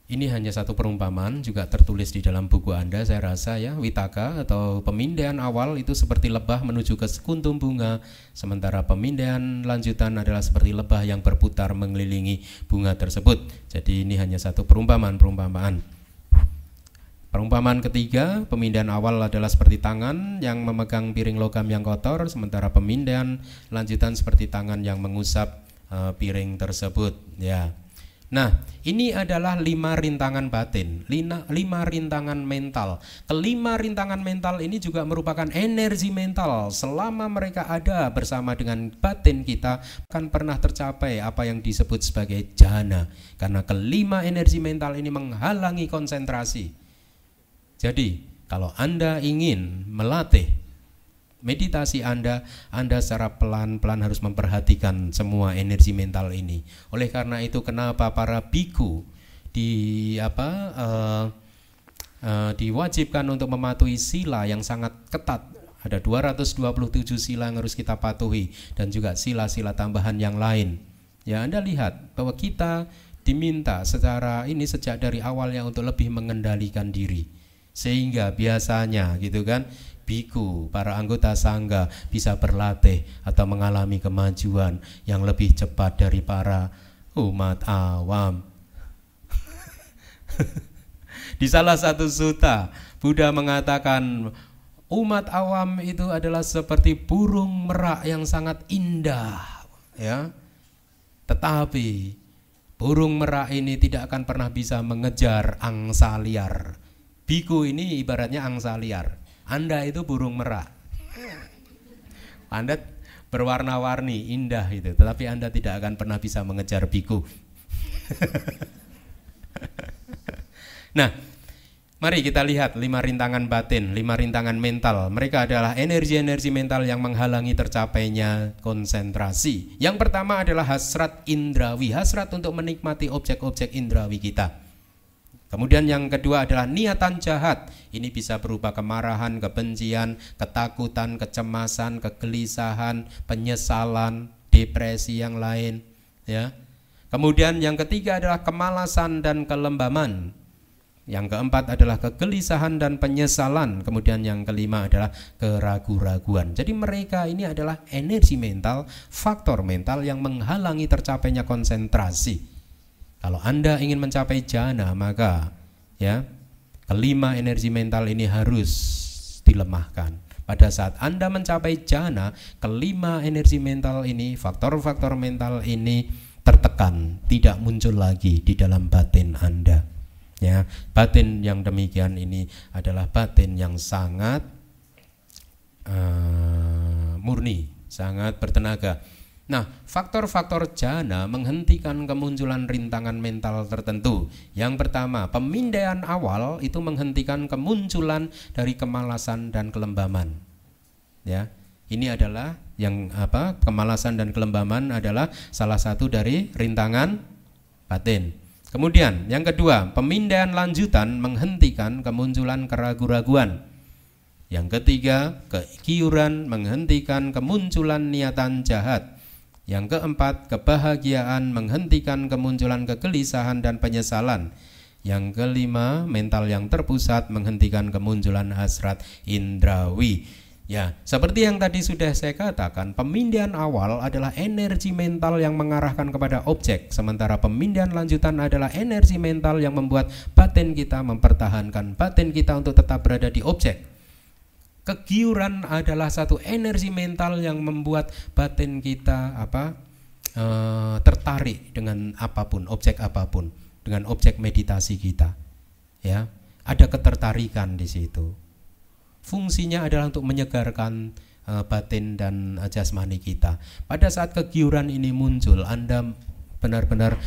Ini hanya satu perumpamaan, juga tertulis di dalam buku Anda, saya rasa ya. Witaka atau pemindaian awal itu seperti lebah menuju ke sekuntum bunga, sementara pemindaian lanjutan adalah seperti lebah yang berputar mengelilingi bunga tersebut. Jadi ini hanya satu perumpamaan. Perumpamaan ketiga, pemindaian awal adalah seperti tangan yang memegang piring logam yang kotor, sementara pemindaian lanjutan seperti tangan yang mengusap piring tersebut. Ya. Nah, ini adalah 5 rintangan batin, 5 rintangan mental. Kelima rintangan mental ini juga merupakan energi mental. Selama mereka ada bersama dengan batin kita, akan pernah tercapai apa yang disebut sebagai jhana. Karena kelima energi mental ini menghalangi konsentrasi. Jadi, kalau Anda ingin melatih meditasi Anda secara pelan-pelan harus memperhatikan semua energi mental ini. Oleh karena itu, kenapa para biku diwajibkan untuk mematuhi sila yang sangat ketat. Ada 227 sila yang harus kita patuhi dan juga sila-sila tambahan yang lain. Ya, Anda lihat bahwa kita diminta secara ini sejak dari awalnya untuk lebih mengendalikan diri. Sehingga biasanya gitu kan, biku, para anggota sangga bisa berlatih atau mengalami kemajuan yang lebih cepat dari para umat awam. Di salah satu sutta, Buddha mengatakan umat awam itu adalah seperti burung merak yang sangat indah, ya. Tetapi burung merak ini tidak akan pernah bisa mengejar angsa liar. Biku ini ibaratnya angsa liar. Anda itu burung merak. Anda berwarna-warni, indah itu, tetapi Anda tidak akan pernah bisa mengejar biku. Nah, mari kita lihat 5 rintangan batin, 5 rintangan mental. Mereka adalah energi-energi mental yang menghalangi tercapainya konsentrasi. Yang pertama adalah hasrat indrawi, hasrat untuk menikmati objek-objek indrawi kita. Kemudian yang kedua adalah niatan jahat. Ini bisa berupa kemarahan, kebencian, ketakutan, kecemasan, kegelisahan, penyesalan, depresi yang lain, ya. Kemudian yang ketiga adalah kemalasan dan kelembaman. Yang keempat adalah kegelisahan dan penyesalan. Kemudian yang kelima adalah keraguan-raguan. Jadi mereka ini adalah energi mental, faktor mental yang menghalangi tercapainya konsentrasi. Kalau Anda ingin mencapai jhana, maka ya kelima energi mental ini harus dilemahkan. Pada saat Anda mencapai jhana, kelima energi mental ini, faktor-faktor mental ini tertekan, tidak muncul lagi di dalam batin Anda. Ya, batin yang demikian ini adalah batin yang sangat murni, sangat bertenaga. Nah, faktor-faktor jhana menghentikan kemunculan rintangan mental tertentu. Yang pertama, pemindaian awal itu menghentikan kemunculan dari kemalasan dan kelembaman. Ya, ini adalah yang kemalasan dan kelembaman adalah salah satu dari rintangan batin. Kemudian yang kedua, pemindaian lanjutan menghentikan kemunculan keraguan-raguan. Yang ketiga, kekiuran menghentikan kemunculan niatan jahat. Yang keempat, kebahagiaan menghentikan kemunculan kegelisahan dan penyesalan. Yang kelima, mental yang terpusat menghentikan kemunculan hasrat indrawi. Ya, seperti yang tadi sudah saya katakan, pemindaian awal adalah energi mental yang mengarahkan kepada objek, sementara pemindaian lanjutan adalah energi mental yang membuat batin kita mempertahankan batin kita untuk tetap berada di objek. Kegiuran adalah satu energi mental yang membuat batin kita tertarik dengan apapun, objek apapun, dengan objek meditasi kita. Ya, ada ketertarikan di situ. Fungsinya adalah untuk menyegarkan batin dan jasmani kita. Pada saat kegiuran ini muncul, Anda benar-benar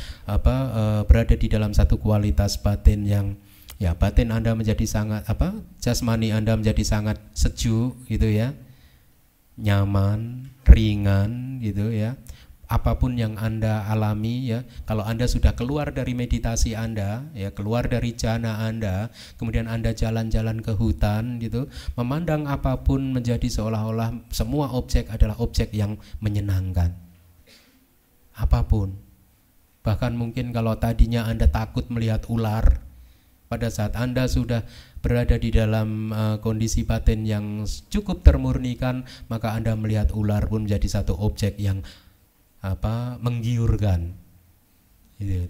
berada di dalam satu kualitas batin yang ya, batin Anda menjadi sangat jasmani Anda menjadi sangat sejuk gitu ya, nyaman, ringan gitu ya. apapun yang Anda alami ya, kalau Anda sudah keluar dari meditasi Anda ya, keluar dari jana Anda, kemudian Anda jalan-jalan ke hutan gitu, memandang apapun menjadi seolah-olah semua objek adalah objek yang menyenangkan. Apapun. Bahkan mungkin kalau tadinya Anda takut melihat ular, pada saat Anda sudah berada di dalam kondisi batin yang cukup termurnikan, maka Anda melihat ular pun menjadi satu objek yang menggiurkan. Gitu.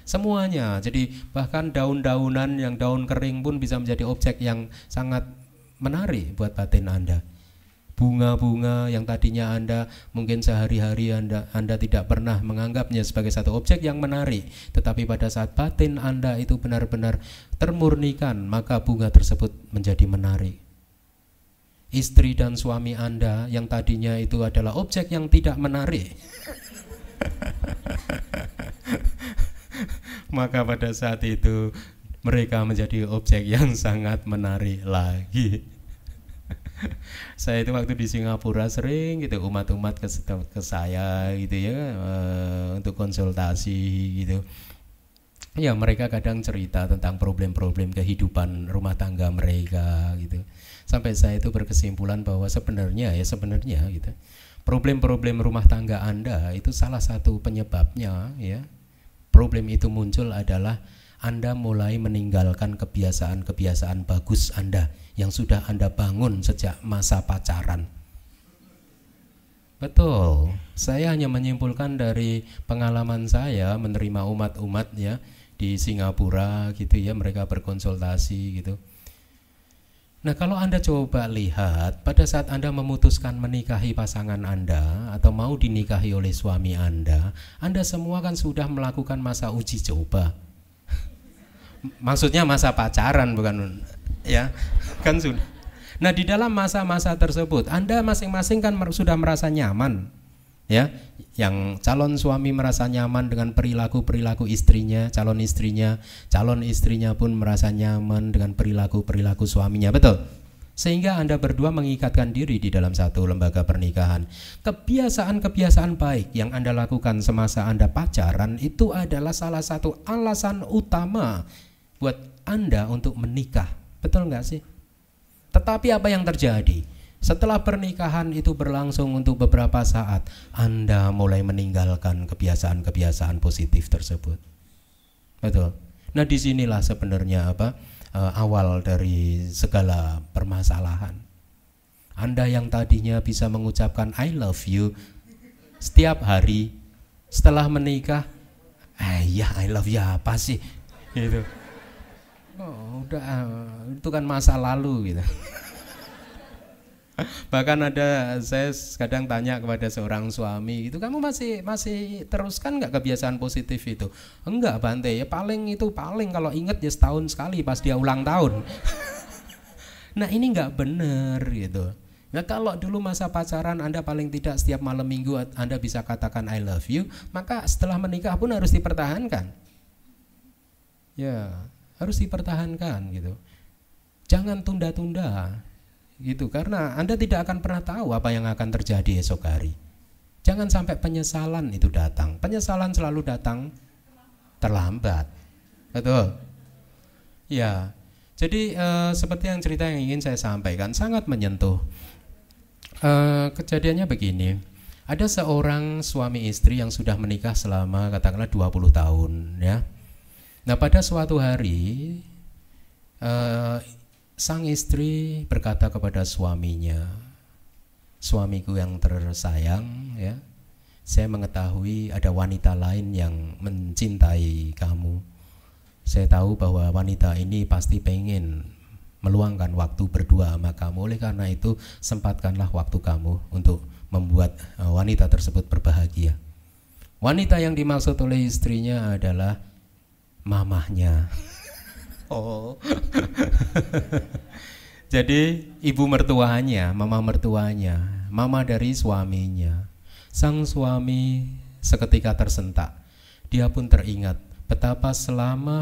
Semuanya. Jadi bahkan daun-daunan yang daun kering pun bisa menjadi objek yang sangat menarik buat batin Anda. Bunga-bunga yang tadinya Anda mungkin sehari-hari Anda tidak pernah menganggapnya sebagai satu objek yang menarik, tetapi pada saat batin Anda itu benar-benar termurnikan, maka bunga tersebut menjadi menarik. Istri dan suami Anda yang tadinya itu adalah objek yang tidak menarik, maka pada saat itu mereka menjadi objek yang sangat menarik lagi. Saya itu waktu di Singapura sering gitu umat-umat ke saya gitu ya, untuk konsultasi gitu. Ya mereka kadang cerita tentang problem-problem kehidupan rumah tangga mereka gitu. Sampai saya itu berkesimpulan bahwa sebenarnya gitu, problem-problem rumah tangga Anda itu salah satu penyebabnya ya. Problem itu muncul adalah Anda mulai meninggalkan kebiasaan-kebiasaan bagus Anda yang sudah Anda bangun sejak masa pacaran. Betul. Saya hanya menyimpulkan dari pengalaman saya menerima umat-umat ya di Singapura gitu ya, mereka berkonsultasi gitu. Nah, kalau Anda coba lihat pada saat Anda memutuskan menikahi pasangan Anda atau mau dinikahi oleh suami Anda semua kan sudah melakukan masa uji coba. Maksudnya masa pacaran bukan ya, kan sudah. Nah, di dalam masa-masa tersebut Anda masing-masing kan sudah merasa nyaman. Ya, yang calon suami merasa nyaman dengan perilaku-perilaku istrinya, calon istrinya pun merasa nyaman dengan perilaku-perilaku suaminya, betul? Sehingga Anda berdua mengikatkan diri di dalam satu lembaga pernikahan. Kebiasaan-kebiasaan baik yang Anda lakukan semasa Anda pacaran itu adalah salah satu alasan utama buat Anda untuk menikah, betul nggak sih? Tetapi apa yang terjadi? Setelah pernikahan itu berlangsung untuk beberapa saat, Anda mulai meninggalkan kebiasaan-kebiasaan positif tersebut. Betul. Nah, disinilah sebenarnya awal dari segala permasalahan. Anda yang tadinya bisa mengucapkan I love you setiap hari, setelah menikah, ya I love you apa sih? Gitu. Oh, udah itu kan masa lalu gitu. Bahkan saya kadang tanya kepada seorang suami gitu, kamu masih teruskan nggak kebiasaan positif itu? Enggak Bante, ya paling kalau inget ya setahun sekali pas dia ulang tahun. Nah, ini nggak benar gitu. Nah, kalau dulu masa pacaran Anda paling tidak setiap malam minggu Anda bisa katakan I love you, maka setelah menikah pun harus dipertahankan. Ya, harus dipertahankan gitu. Jangan tunda-tunda. Gitu, karena Anda tidak akan pernah tahu apa yang akan terjadi esok hari. Jangan sampai penyesalan itu datang. Penyesalan selalu datang terlambat. Betul? Ya. Jadi seperti yang cerita yang ingin saya sampaikan sangat menyentuh. Kejadiannya begini. Ada seorang suami istri yang sudah menikah selama katakanlah 20 tahun ya. Nah, pada suatu hari sang istri berkata kepada suaminya, suamiku yang tersayang ya, saya mengetahui ada wanita lain yang mencintai kamu. Saya tahu bahwa wanita ini pasti pengen meluangkan waktu berdua sama kamu. Oleh karena itu sempatkanlah waktu kamu untuk membuat wanita tersebut berbahagia. Wanita yang dimaksud oleh istrinya adalah mamahnya. Oh. Jadi ibu mertuanya, mama mertuanya, mama dari suaminya. Sang suami seketika tersentak. Dia pun teringat betapa selama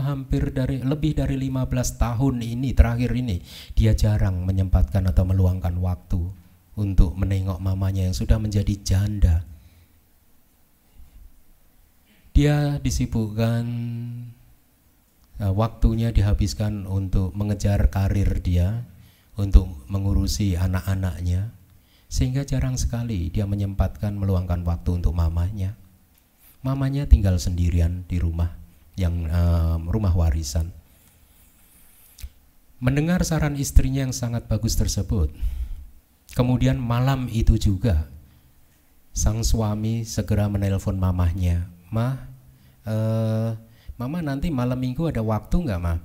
lebih dari 15 tahun ini terakhir ini dia jarang menyempatkan atau meluangkan waktu untuk menengok mamanya yang sudah menjadi janda. Dia disibukkan, waktunya dihabiskan untuk mengejar karir dia, untuk mengurusi anak-anaknya, sehingga jarang sekali dia menyempatkan meluangkan waktu untuk mamanya. Mamanya tinggal sendirian di rumah yang rumah warisan. Mendengar saran istrinya yang sangat bagus tersebut, kemudian malam itu juga sang suami segera menelpon mamahnya. Mama nanti malam minggu ada waktu nggak, Ma?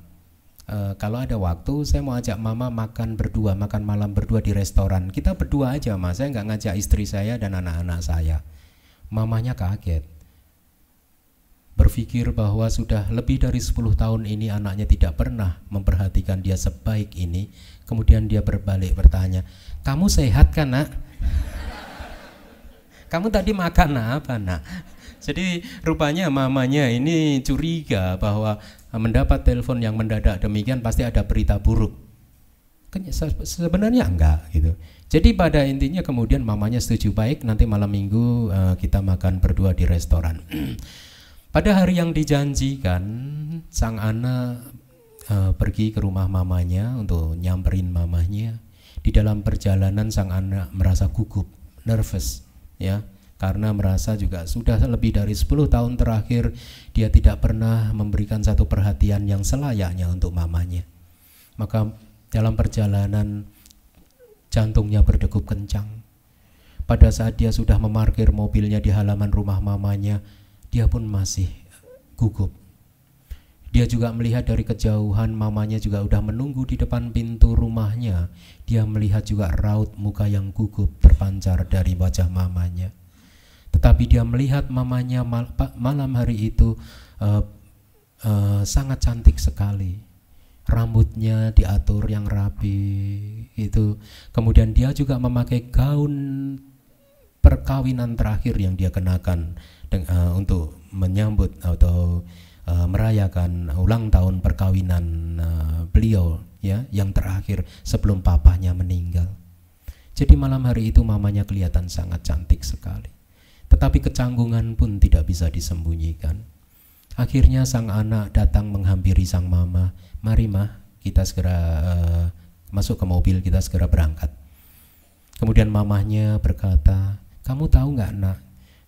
Kalau ada waktu, saya mau ajak Mama makan berdua, makan malam berdua di restoran. Kita berdua aja, Ma. Saya nggak ngajak istri saya dan anak-anak saya. Mamanya kaget, berpikir bahwa sudah lebih dari 10 tahun ini anaknya tidak pernah memperhatikan dia sebaik ini. Kemudian dia berbalik bertanya, kamu sehat kan, Nak? Kamu tadi makan apa, Nak? Jadi rupanya mamanya ini curiga bahwa mendapat telepon yang mendadak demikian pasti ada berita buruk. Sebenarnya enggak gitu. Jadi pada intinya kemudian mamanya setuju, baik nanti malam minggu kita makan berdua di restoran. Pada hari yang dijanjikan, sang anak pergi ke rumah mamanya untuk nyamperin mamanya. Di dalam perjalanan sang anak merasa gugup, nervous, ya. Karena merasa juga sudah lebih dari 10 tahun terakhir dia tidak pernah memberikan satu perhatian yang selayaknya untuk mamanya. Maka dalam perjalanan jantungnya berdegup kencang. Pada saat dia sudah memarkir mobilnya di halaman rumah mamanya, dia pun masih gugup. Dia juga melihat dari kejauhan mamanya juga sudah menunggu di depan pintu rumahnya. Dia melihat juga raut muka yang gugup terpancar dari wajah mamanya. Tetapi dia melihat mamanya malam hari itu sangat cantik sekali. Rambutnya diatur yang rapi itu. Kemudian dia juga memakai gaun perkawinan terakhir yang dia kenakan untuk menyambut atau merayakan ulang tahun perkawinan beliau, ya, yang terakhir sebelum papahnya meninggal. Jadi malam hari itu mamanya kelihatan sangat cantik sekali. Tetapi kecanggungan pun tidak bisa disembunyikan. Akhirnya sang anak datang menghampiri sang mama. Mari, Mah, kita segera masuk ke mobil, kita segera berangkat. Kemudian mamahnya berkata, kamu tahu nggak, Nak?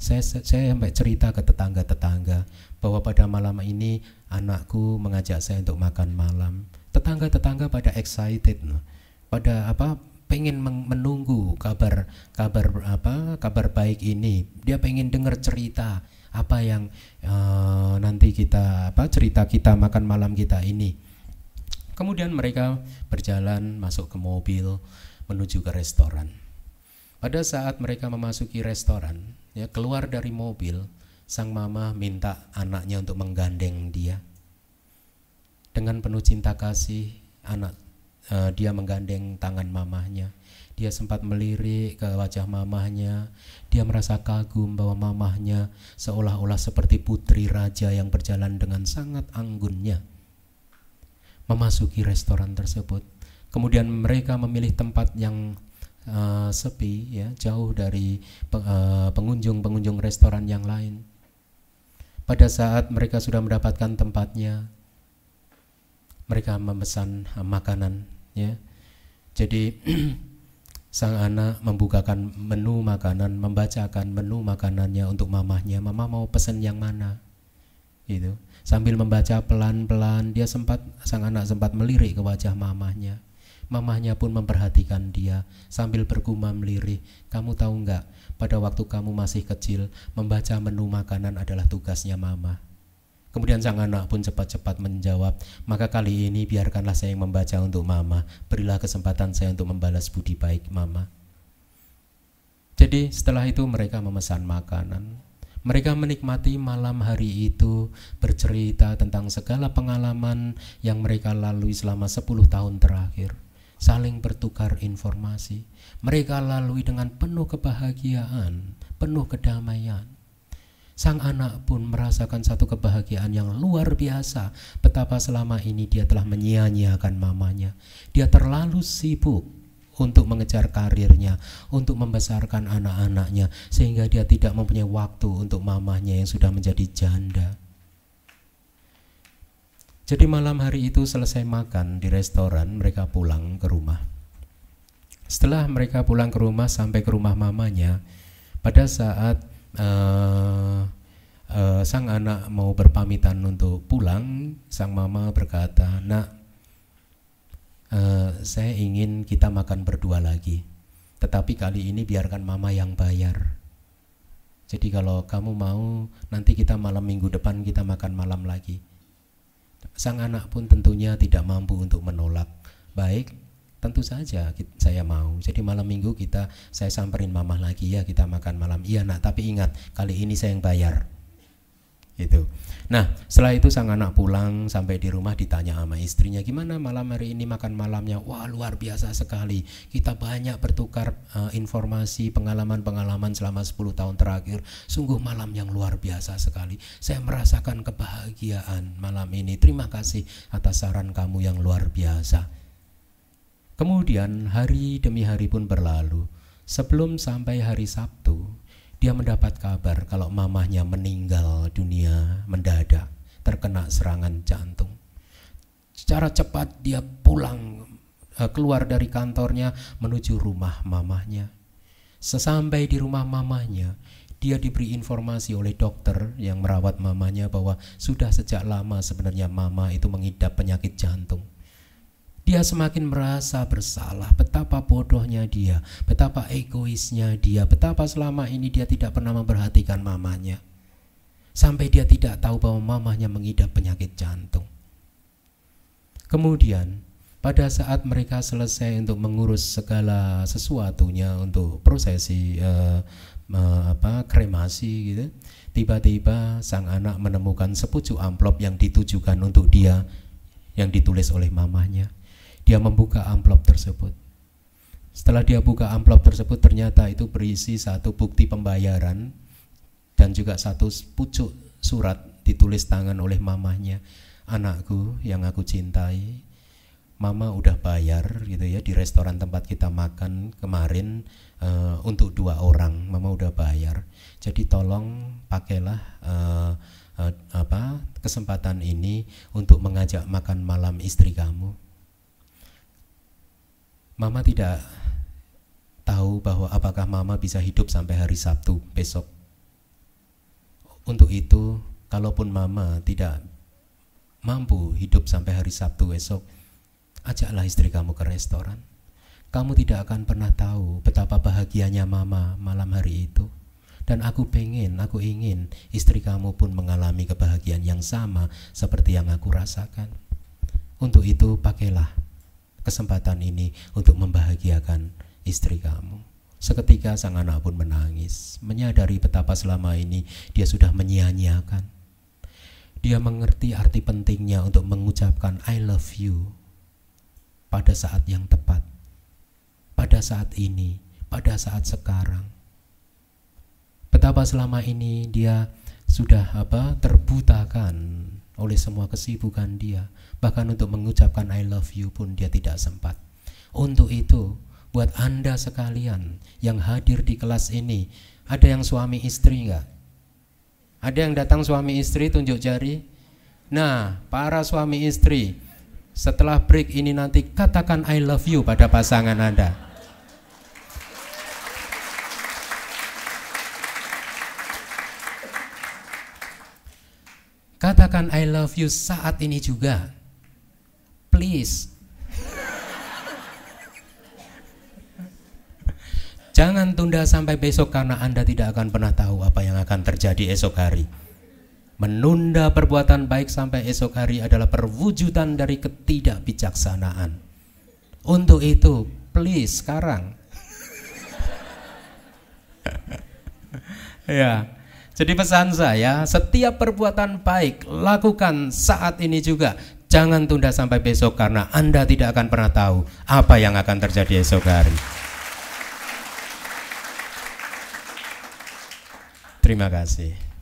Saya sampai cerita ke tetangga-tetangga bahwa pada malam ini anakku mengajak saya untuk makan malam. Tetangga-tetangga pada excited, pada pengen menunggu kabar baik ini. Dia pengen dengar cerita apa yang nanti kita cerita kita makan malam kita ini. Kemudian mereka berjalan masuk ke mobil menuju ke restoran. Pada saat mereka memasuki restoran, ya, keluar dari mobil, sang mama minta anaknya untuk menggandeng dia. Dengan penuh cinta kasih, dia menggandeng tangan mamahnya. Dia sempat melirik ke wajah mamahnya. Dia merasa kagum bahwa mamahnya seolah-olah seperti putri raja yang berjalan dengan sangat anggunnya memasuki restoran tersebut. Kemudian mereka memilih tempat yang sepi, ya, jauh dari pengunjung restoran yang lain. Pada saat mereka sudah mendapatkan tempatnya, mereka memesan makanan, ya. Jadi sang anak membukakan menu makanan, membacakan menu makanannya untuk mamahnya. Mama mau pesan yang mana? Gitu. Sambil membaca pelan-pelan, sang anak sempat melirik ke wajah mamahnya. Mamahnya pun memperhatikan dia sambil bergumam lirih. Kamu tahu enggak, pada waktu kamu masih kecil, membaca menu makanan adalah tugasnya mama. Kemudian sang anak pun cepat-cepat menjawab, maka kali ini biarkanlah saya yang membaca untuk mama. Berilah kesempatan saya untuk membalas budi baik mama. Jadi setelah itu mereka memesan makanan. Mereka menikmati malam hari itu, bercerita tentang segala pengalaman yang mereka lalui selama 10 tahun terakhir. Saling bertukar informasi. Mereka lalui dengan penuh kebahagiaan, penuh kedamaian. Sang anak pun merasakan satu kebahagiaan yang luar biasa. Betapa selama ini dia telah menyia-nyiakan mamanya. Dia terlalu sibuk untuk mengejar karirnya, untuk membesarkan anak-anaknya, sehingga dia tidak mempunyai waktu untuk mamahnya yang sudah menjadi janda. Jadi malam hari itu selesai makan di restoran, mereka pulang ke rumah. Setelah mereka pulang ke rumah, sampai ke rumah mamanya, pada saat sang anak mau berpamitan untuk pulang, sang mama berkata, "Nak, saya ingin kita makan berdua lagi, tetapi kali ini biarkan mama yang bayar. Jadi kalau kamu mau, nanti kita malam minggu depan kita makan malam lagi." Sang anak pun tentunya tidak mampu untuk menolak. "Baik, tentu saja saya mau. Jadi malam minggu saya samperin mama lagi ya, kita makan malam." "Iya nak, tapi ingat kali ini saya yang bayar." Itu. Nah, setelah itu sang anak pulang, sampai di rumah ditanya sama istrinya, "Gimana malam hari ini makan malamnya?" "Wah, luar biasa sekali. Kita banyak bertukar informasi, pengalaman-pengalaman selama 10 tahun terakhir. Sungguh malam yang luar biasa sekali. Saya merasakan kebahagiaan malam ini. Terima kasih atas saran kamu yang luar biasa." Kemudian hari demi hari pun berlalu. Sebelum sampai hari Sabtu, dia mendapat kabar kalau mamahnya meninggal dunia mendadak, terkena serangan jantung. Secara cepat dia pulang, keluar dari kantornya menuju rumah mamahnya. Sesampai di rumah mamahnya, dia diberi informasi oleh dokter yang merawat mamahnya bahwa sudah sejak lama sebenarnya mama itu mengidap penyakit jantung. Dia semakin merasa bersalah, betapa bodohnya dia, betapa egoisnya dia, betapa selama ini dia tidak pernah memperhatikan mamanya. Sampai dia tidak tahu bahwa mamanya mengidap penyakit jantung. Kemudian pada saat mereka selesai untuk mengurus segala sesuatunya untuk prosesi kremasi gitu, tiba-tiba sang anak menemukan sepucuk amplop yang ditujukan untuk dia, yang ditulis oleh mamanya. Dia membuka amplop tersebut. Setelah dia buka amplop tersebut, ternyata itu berisi satu bukti pembayaran dan juga satu pucuk surat ditulis tangan oleh mamanya. "Anakku yang aku cintai, mama udah bayar gitu ya di restoran tempat kita makan kemarin untuk 2 orang. Mama udah bayar. Jadi tolong pakailah kesempatan ini untuk mengajak makan malam istri kamu." Mama tidak tahu bahwa apakah mama bisa hidup sampai hari Sabtu besok. Untuk itu, kalaupun mama tidak mampu hidup sampai hari Sabtu esok, ajaklah istri kamu ke restoran. Kamu tidak akan pernah tahu betapa bahagianya mama malam hari itu. Dan aku ingin istri kamu pun mengalami kebahagiaan yang sama seperti yang aku rasakan. Untuk itu, pakailah kesempatan ini untuk membahagiakan istri kamu. Seketika sang anak pun menangis, menyadari betapa selama ini dia sudah menyia-nyiakan. Dia mengerti arti pentingnya untuk mengucapkan I love you pada saat yang tepat, pada saat ini, pada saat sekarang. Betapa selama ini dia sudah terbutakan oleh semua kesibukan dia. Bahkan untuk mengucapkan I love you pun dia tidak sempat. Untuk itu, buat Anda sekalian yang hadir di kelas ini, ada yang suami istri enggak? Ada yang datang suami istri, tunjuk jari. Nah, para suami istri, setelah break ini nanti katakan I love you pada pasangan Anda. Katakan I love you saat ini juga. Please. Jangan tunda sampai besok, karena Anda tidak akan pernah tahu apa yang akan terjadi esok hari. Menunda perbuatan baik sampai esok hari adalah perwujudan dari ketidakbijaksanaan. Untuk itu, please sekarang. Ya. Jadi pesan saya, setiap perbuatan baik lakukan saat ini juga. Jangan tunda sampai besok, karena Anda tidak akan pernah tahu apa yang akan terjadi esok hari. Terima kasih.